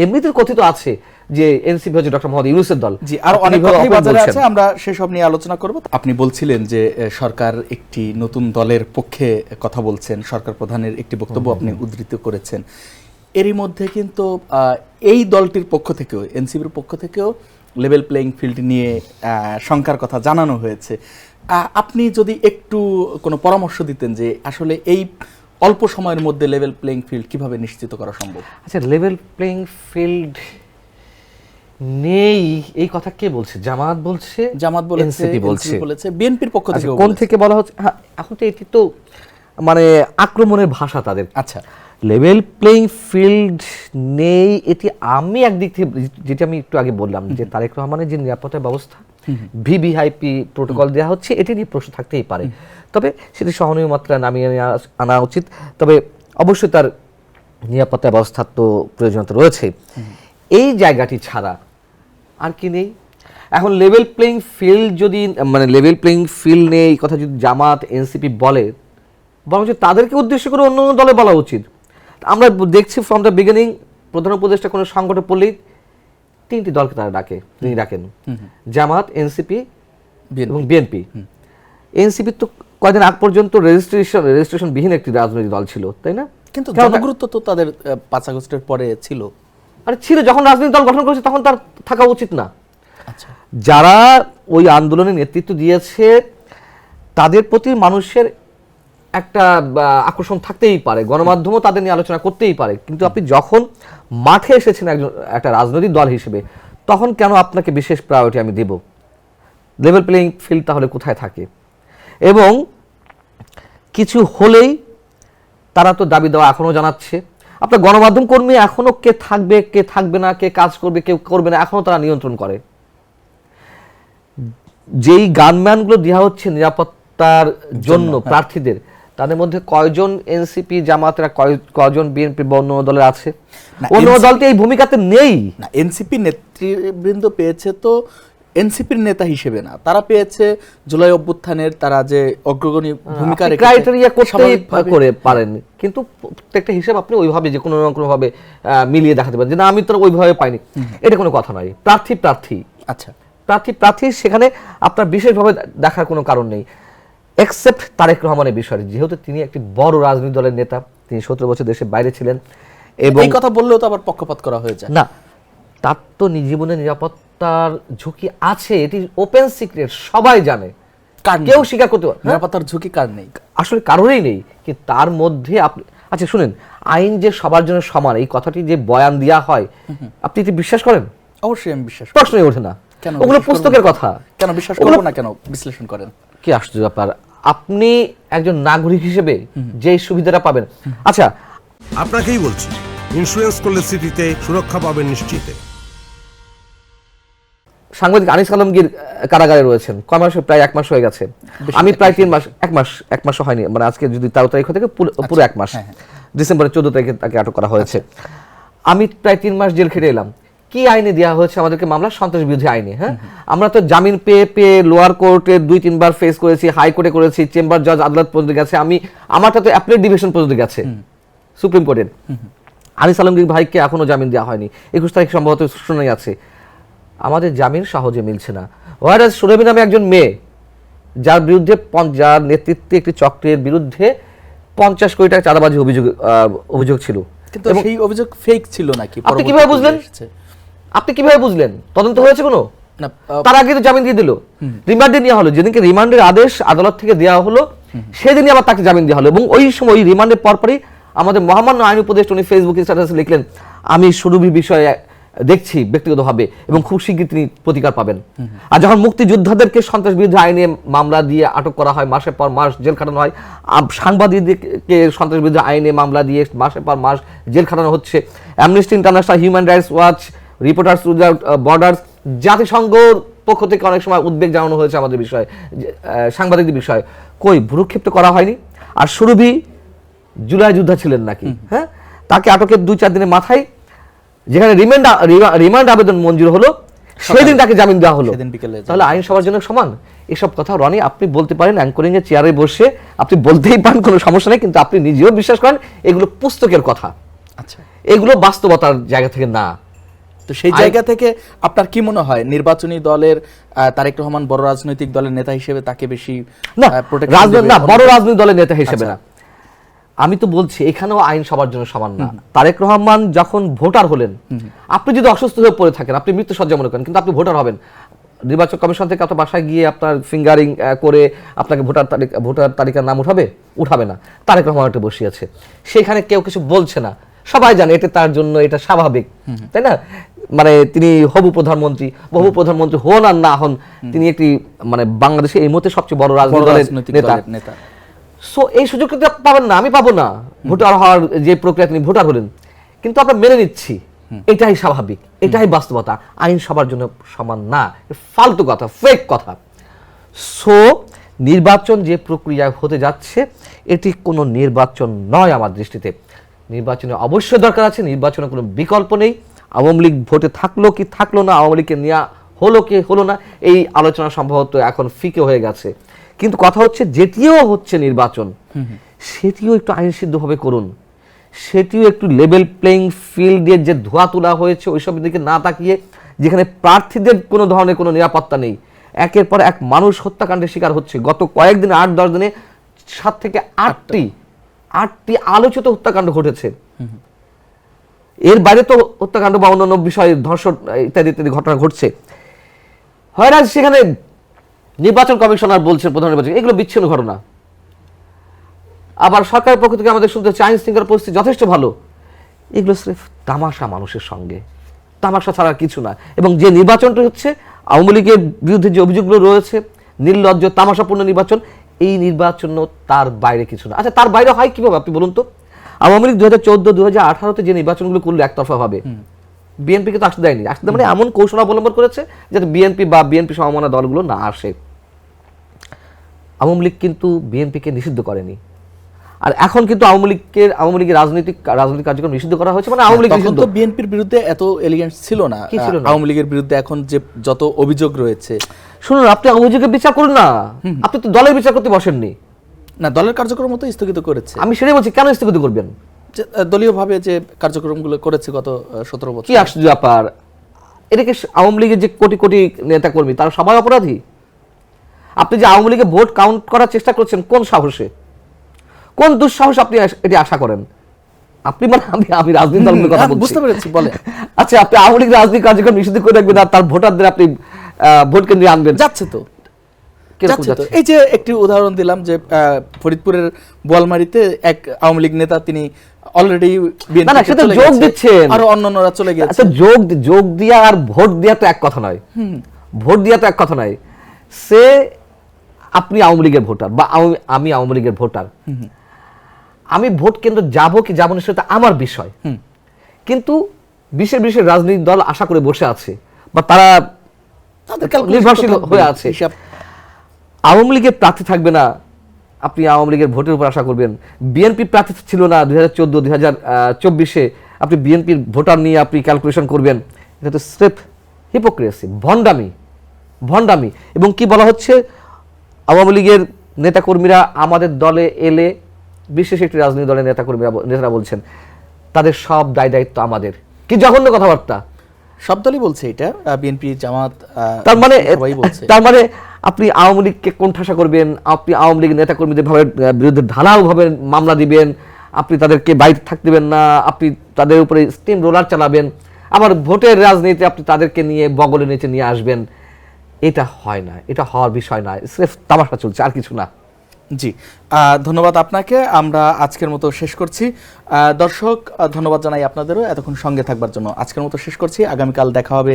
এমনিতে কথিত আছে যে এনসিপি হচ্ছে ডক্টর মোহাম্মদ ইউনূসের দল। জি, আর অনেক আপনি কথাই এভাবে বাজারে বলছেন। আছে, আমরা সেসব নিয়ে আলোচনা করব। আপনি বলছিলেন যে সরকার একটি নতুন দলের পক্ষে কথা বলছেন, সরকার প্রধানের একটি বক্তব্য আপনি উদ্ধৃত করেছেন। এরই মধ্যে কিন্তু এই দলটির পক্ষ থেকেও, এনসিপির পক্ষ থেকেও লেভেল প্লেইং ফিল্ড নিয়ে শঙ্কার কথা জানানো হয়েছে। আপনি যদি একটু কোনো পরামর্শ দিতেন যে আসলে এই অল্প সময়ের মধ্যে লেভেল প্লেইং ফিল্ড কিভাবে নিশ্চিত করা সম্ভব? আচ্ছা, লেভেল প্লেইং ফিল্ড নেই এই কথা কে বলছে? জামাত বলছে, জামাত বলেছে, এনসিপি বলছে, বিএনপির পক্ষ আচ্ছা, থেকে কোন থেকে বলা হচ্ছে? হ্যাঁ, এখন তো এটি তো মানে আক্রমণের ভাষা তাদের। আচ্ছা, লেভেল প্লেইং ফিল্ড নেই এটি আমি একদিক থেকে, যেটা আমি একটু আগে বললাম যে তারেক রহমানের যে নিরাপত্তা ব্যবস্থা, ভিভিআইপি প্রোটোকল দেওয়া হচ্ছে, এটি নিয়ে প্রশ্ন থাকতেই পারে, তবে সেটি সহনীয় মাত্রায় নামিয়ে আনা উচিত। তবে অবশ্যই তার নিরাপত্তা ব্যবস্থার তো প্রয়োজনীয়তা রয়েছে। এই জায়গাটি ছাড়া আর কি নেই? এখন লেভেল প্লেইং ফিল্ড যদি মানে লেভেল প্লেইং ফিল্ড নেই এই কথা যদি জামাত এনসিপি বলে, বরং তাদেরকে উদ্দেশ্য করে অন্য অন্য দলে বলা উচিত। আমরা দেখছি ফ্রম দ্য বিগিনিং প্রধান উপদেষ্টা কোনো সংকটে পড়লেই তিনটি দলকে তারা তিনি ডাকেন, জামাত, এনসিপি এবং বিএনপি। এনসিপি তো কয়েকদিন আগ পর্যন্ত রেজিস্ট্রেশন বিহীন একটি রাজনৈতিক দল ছিল, তাই না? কিন্তু জনগুরুত্ব তো তাদের 5 আগস্টের পরে ছিল। আরে ছিল, যখন রাজনৈতিক দল গঠন করেছে তখন তার থাকা উচিত না? আচ্ছা, যারা ওই আন্দোলনে নেতৃত্ব দিয়েছে তাদের প্রতি মানুষের একটা আকর্ষণ থাকতেই পারে, গণমাধ্যমও তাদের নিয়ে আলোচনা করতেই পারে, কিন্তু আপনি যখন মাঠে এসেছেন একটা রাজনৈতিক দল হিসেবে, তখন কেন আপনাকে বিশেষ প্রায়োরিটি আমি দেব? লেভেল প্লেইং ফিল্ড তাহলে কোথায় থাকে? এবং কিছু হলেই তারা তো দাবি দেওয়া এখনো জানাচ্ছে। আপনার গণমাধ্যম কর্মী এখনো কে থাকবে কে থাকবে না, কে কাজ করবে কেউ করবে না, এখনো তারা নিয়ন্ত্রণ করে। যেই গানম্যানগুলো দেওয়া হচ্ছে নিরাপত্তার জন্য প্রার্থীদের, তাদের মধ্যে কয়জন এনসিপি জামাতের, কয়জন বিএনপি বা অন্য দলের আছে? অন্য দলটি এই ভূমিকাতে নেই। না, এনসিপি নেতৃবৃন্দ পেয়েছে তো এনসিপির নেতা হিসেবে না, তারা পেয়েছে জুলাই অভ্যুত্থানের তারা যে অগ্রগণী ভূমিকা রেখেছে, ক্রাইটেরিয়া করতেই স্বাভাবিকভাবে- করে পারেন, কিন্তু প্রত্যেকটা হিসাব আপনি ওইভাবে যে কোনো না কোনোভাবে মিলিয়ে দেখাতে পারেন যে না আমি তো ওইভাবে পাইনি, এটা কোনো কথা নয়। প্রার্থী আচ্ছা, প্রার্থী সেখানে আপনার বিশেষভাবে দেখার কোনো কারণ নেই, এক্সেপ্ট তারেক রহমানের বিষয়ে, যেহেতু তিনি একটি বড় রাজনৈতিক দলের নেতা, তিনি 17 বছর দেশের বাইরে ছিলেন, এবং এই কথা বললেও তো আবার পক্ষপাত করা হয়ে যায়। না, তার তো জীবনের নিরাপত্তা নিরাপত্তার ঝুঁকি আছে, এটি ওপেন সিক্রেট, সবাই জানে, কার নেই? কেউ স্বীকার করতে পারে না। নিরাপত্তার ঝুঁকি কার নেই? আসলে কারোরই নেই, কিন্তু তার মধ্যে আপনি আচ্ছা শুনেন, আইন যে সবার জন্য সমান এই কথাটি যে বয়ান দেওয়া হয়, আপনি এটি বিশ্বাস করেন? অবশ্যই আমি বিশ্বাস করি। প্রশ্নই ওঠে না। কেন ওগুলো বিশ্বাস করব পুস্তকের না? কথা। কেন বিশ্বাস ওগুলো- করবো না, কেন বিশ্লেষণ করেন? কি আশ্চর্য ব্যাপার, আপনি একজন নাগরিক হিসেবে যে সুবিধাটা পাবেন। আচ্ছা আপনাকেই বলছি, ইন্স্যুরেন্স করলে সিটিতে সুরক্ষা পাবেন নিশ্চিতে। সাংবাদিক আনিস আলমগীর কারাগারে রয়েছেন, কয় মাস? প্রায় 1 মাস হয়ে গেছে। আমি প্রায় 3 মাস, 1 মাসও হয়নি, মানে আজকে যদি 13 তারিখ থেকে পুরো 1 মাস, ডিসেম্বরের 14 তারিখে তাকে আটক করা হয়েছে। আমি প্রায় 3 মাস জেল খেটে এলাম। কি আইনে দেওয়া হয়েছে আমাদেরকে মামলা? সন্ত্রাস বিরোধী আইনে। হ্যাঁ, আমরা তো জামিন পেয়ে পেয়ে লোয়ার কোর্টে 2-3 বার ফেস করেছি, হাইকোর্টে করেছি, চেম্বার জজ আদালত পর্যন্ত গেছে, আমারটা তো অ্যাপিলেট ডিভিশন পর্যন্ত গেছে, সুপ্রিম কোর্টের। আনিস আলমগীর ভাইকে এখনো জামিন দেওয়া হয়নি, 21 তারিখ সম্ভবত শুনানি আছে। আমাদের জামিন সহজে মিলছে না। ওয়ারাজ সুরভি নামে একজন মেয়ে, যার বিরুদ্ধে যার নেতৃত্বে একটি চক্রের বিরুদ্ধে 50 কোটি টাকা চাঁদাবাজি অভিযোগ ছিল। কিন্তু সেই অভিযোগ ফেক ছিল নাকি? আপনি কিভাবে বুঝলেন? আপনি কিভাবে বুঝলেন? তদন্ত হয়েছে কোনো? না, তার আগে তো জামিন দিয়ে দিল, রিমান্ডে নেওয়া হলো। যেদিনকে রিমান্ডের আদেশ আদালত থেকে দেওয়া হলো, সেদিনই আবার তাকে জামিন দেওয়া হলো। এবং ওই সময় ওই রিমান্ডের পরপরই আমাদের মহামান্য আইন উপদেষ্টা উনি ফেসবুকে স্ট্যাটাসে লিখলেন, আমি সুরভির বিষয়ে দেখছি ব্যক্তিগতভাবে এবং খুব শীঘ্রই তিনি প্রতিকার পাবেন। আর যখন মুক্তিযোদ্ধাদেরকে সন্ত্রাস বিরোধী আইনে মামলা দিয়ে আটক করা হয়, মাসের পর মাস জেল খাটানো হয়, সাংবাদিকদেরকে সন্ত্রাস বিরোধী আইনে মামলা দিয়ে মাসের পর মাস জেল খাটানো হচ্ছে, Amnesty International, Human Rights Watch, Reporters Without Borders, জাতিসংঘর পক্ষ থেকে অনেক সময় উদ্বেগ জানানো হয়েছে আমাদের বিষয়ে, সাংবাদিকদের বিষয়ে, কই ভ্রুক্ষেপ তো করা হয়নি। আর সুরভি জুলাই যোদ্ধা ছিলেন নাকি? হ্যাঁ, তাকে আটকের 2-4 দিনের মাথায় যেখানে রিমান্ড আবেদন মঞ্জুর হলো, সেদিন তাকে জামিন দেওয়া হলো। সেদিন বিকেলে তাহলে আইন সবার জন্য সমান? এসব কথা রনি আপনি বলতে পারেন, অ্যাঙ্করিং এর চেয়ারে বসে আপনি বলতেই পারেন, কোনো সমস্যা নেই, কিন্তু আপনি নিজেও বিশ্বাস করেন এগুলো পুস্তকের কথা, আচ্ছা, এগুলো বাস্তবতার জায়গা থেকে না। তো সেই জায়গা থেকে আপনার কি মনে হয় নির্বাচনী দলের তারেক রহমান বড় রাজনৈতিক দলের নেতা হিসেবে তাকে বেশি না, protection রাজনৈতিক দেবে? না, বড় রাজনৈতিক দলের নেতা হিসেবে আচ্ছা। না। আমি তো বলছি এখানেও আইন সবার জন্য সমান না। তারেক রহমান যখন ভোটার হলেন, আপনি যদি অসুস্থ হয়ে পড়ে থাকেন, আপনি মৃত্যুসজ্জা মনে করেন, কিন্তু আপনি ভোটার হবেন, নির্বাচন কমিশন থেকে আপনার বাসায় গিয়ে আপনার ফিঙ্গারিং করে আপনাকে ভোটার তালিকার নাম উঠাবে না। তারেক রহমান একটা বসিয়েছে, সেখানে কেউ কিছু বলছে না, সবাই জানে এটা তার জন্য এটা স্বাভাবিক, তাই না? মানে তিনি হবু প্রধানমন্ত্রী হন আর না হন, তিনি একটি মানে বাংলাদেশে এই মুহূর্তে সবচেয়ে বড় রাজনৈতিক দলের নেতা। সো এই সুযোগ কিন্তু আপনি পাবেন না, আমি পাবো না। ভোটার হওয়ার যে প্রক্রিয়া, তিনি ভোটার হলেন, কিন্তু আমরা মেনে নিচ্ছি, এটাই স্বাভাবিক, এটাই বাস্তবতা। আইন সবার জন্য সমান না, ফালতু কথা, ফেক কথা। সো নির্বাচন যে প্রক্রিয়ায় হতে যাচ্ছে, এটি কোনো নির্বাচন নয় আমার দৃষ্টিতে। নির্বাচনে অবশ্যই দরকার আছে, নির্বাচনে কোনো বিকল্প নেই। আওয়ামী লীগ ভোটে থাকলো কি থাকলো না, আওয়ামী লীগকে নেওয়া হলো কি হলো না, এই আলোচনা সম্ভবত এখন ফিকে হয়ে গেছে। কিন্তু কথা হচ্ছে, যেটিও হচ্ছে নির্বাচন, সেটিও একটু আইনসিদ্ধভাবে করুন, সেটিও একটু লেভেল প্লেইং ফিল্ডের যে ধোয়া তোলা হয়েছে ওইসব দিকে না তাকিয়ে, যেখানে প্রার্থীদের কোনো ধরনের কোনো নিরাপত্তা নেই, একের পর এক মানুষ হত্যাকাণ্ডের শিকার হচ্ছে। গত কয়েকদিনে 8-10 দিনে 7 থেকে 8টি আলোচিত হত্যাকাণ্ড ঘটেছে। এর বাইরে তো হত্যাকাণ্ড বা অন্যান্য বিষয়, ধর্ষণ ইত্যাদি ইত্যাদি ঘটনা ঘটছে। হয়রাজ সেখানে নির্বাচন কমিশনার বলছেন প্রধান নির্বাচন, এগুলো বিচ্ছিন্ন ঘটনা। আবার সরকারের পক্ষ থেকে আমাদের শুনতে হচ্ছে আইন শৃঙ্খলা পরিস্থিতি যথেষ্ট ভালো। এগুলো স্রেফ তামাশা, মানুষের সঙ্গে তামাশা ছাড়া কিছু না। এবং যে নির্বাচনটা হচ্ছে, আওয়ামী লীগের বিরুদ্ধে যে অভিযোগগুলো রয়েছে, নির্লজ্জ তামাশাপূর্ণ নির্বাচন, এই নির্বাচন তার বাইরে কিছু না। আচ্ছা, তার বাইরে হয় কিভাবে আপনি বলুন তো? আওয়ামী লীগ 2014-2018-তে যে নির্বাচনগুলো করলো একতরফা ভাবে, বিএনপিকে তো আসতে দেয়নি। আসতে মানে এমন কৌশল অবলম্বন করেছে যাতে বিএনপি সমমনা দলগুলো না আসে। আওয়ামী লীগ কিন্তু বিএনপিকে নিষিদ্ধ করেনি। আর এখন কিন্তু আওয়ামী লীগের রাজনৈতিক কার্যক্রম নিষিদ্ধ করা হয়েছে, মানে আওয়ামী লীগ তখন তো বিএনপির বিরুদ্ধে এত এলিগেন্স ছিল না। কি ছিল না? আওয়ামী লীগের বিরুদ্ধে এখন যে যত অভিযোগ রয়েছে, শুনুন, আপনি অভিযোগের বিচার করুন না, আপনি তো দলের বিচার করতে বসেননি। না, দলের কার্যক্রম তো স্থগিত করেছে। আমি সেটাই বলছি, কেন স্থগিত করবেন? দলীয়ভাবে যে কার্যক্রমগুলো করেছে গত 17 বছর। কি আশ্চর্য ব্যাপার! এটাকে আওয়ামী লীগের যে কোটি কোটি নেতা কর্মী, তারা সবাই অপরাধী? আপনি যে আওয়ামী লীগে ভোট কাউন্ট করার চেষ্টা করছেন, কোন সাহসে, কোন দুঃসাহস আপনি এটি আশা করেন? আপনি মানে আমি রাজনীতি দলের কথা বলছি, বুঝতে পেরেছি, বলে। আচ্ছা, আপনি আওয়ামী লীগ রাজনীতি কার্যক্রম নিষিদ্ধ করে রাখবেন আর তার ভোটারদের আপনি ভোট কেন্দ্রে আনবেন, যাচ্ছে তো, কিরকম যাচ্ছে তো। যাচ্ছে? এই যে একটি উদাহরণ দিলাম যে ফরিদপুরের বোয়ালমারীতে এক আওয়ামী লীগ নেতা তিনি অলরেডি না, না, সেটা যোগ দিচ্ছেন, আর অন্যান্যরা চলে গেছে। আচ্ছা, যোগ দিয়া আর ভোট দিয়া তো এক কথা নয়, ভোট দিয়া তো এক কথা নয়। সে আপনি আওয়ামী লীগের ভোটার বা আমি আওয়ামী লীগের ভোটার, আমি ভোট কেন্দ্র যাব কি যাব না সেটা আমার বিষয়, কিন্তু বিশেষ বিশেষ রাজনৈতিক দল আশা করে বসে আছে বা তারা নির্ভরশীল হয়ে আছে। আওয়ামী লীগের প্রার্থী থাকবে না, আপনি আওয়ামী লীগের ভোটের উপর আশা করবেন। বিএনপি প্রার্থী ছিল না 2014 2024-এ, আপনি বিএনপির ভোটার নিয়ে আপনি ক্যালকুলেশন করবেন, এটা তো স্রেফ হিপোক্রেসি, ভণ্ডামি। এবং কি বলা হচ্ছে, আওয়ামী লীগের নেতাকর্মীরা আমাদের দলে এলে, বিশেষ একটি রাজনৈতিক দলের নেতারা বলছেন তাদের সব দায় দায়িত্ব আমাদের। কি জঘন্য কথাবার্তা! সব দলই বলছে এটা, বিএনপি, জামাত, তার মানে আপনি আওয়ামী লীগকে কোণঠাসা করবেন, আপনি আওয়ামী লীগের নেতাকর্মীদের বিরুদ্ধে ঢালাওভাবে মামলা দিবেন, আপনি তাদেরকে বাইরে থাকতে দেবেন না, আপনি তাদের উপরে স্টিম রোলার চালাবেন, আবার ভোটের রাজনীতি আপনি তাদেরকে নিয়ে বগলে নিচে নিয়ে আসবেন। এটা হয় না, এটা হওয়ার বিষয় না, সির্ফ তামাশা চলছে, আর কিছু না। জি, ধন্যবাদ আপনাকে। আমরা আজকের মতো শেষ করছি। দর্শক, ধন্যবাদ জানাই আপনাদেরও এতক্ষণ সঙ্গে থাকবার জন্য। আজকের মতো শেষ করছি। আগামীকাল দেখা হবে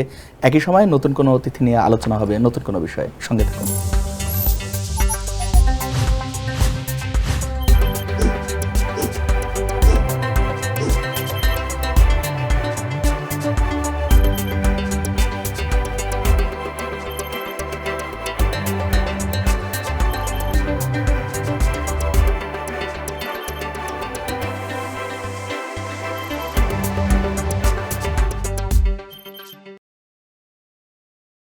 একই সময়, নতুন কোনো অতিথি নিয়ে আলোচনা হবে, নতুন কোনো বিষয়ে। সঙ্গে থাকুন।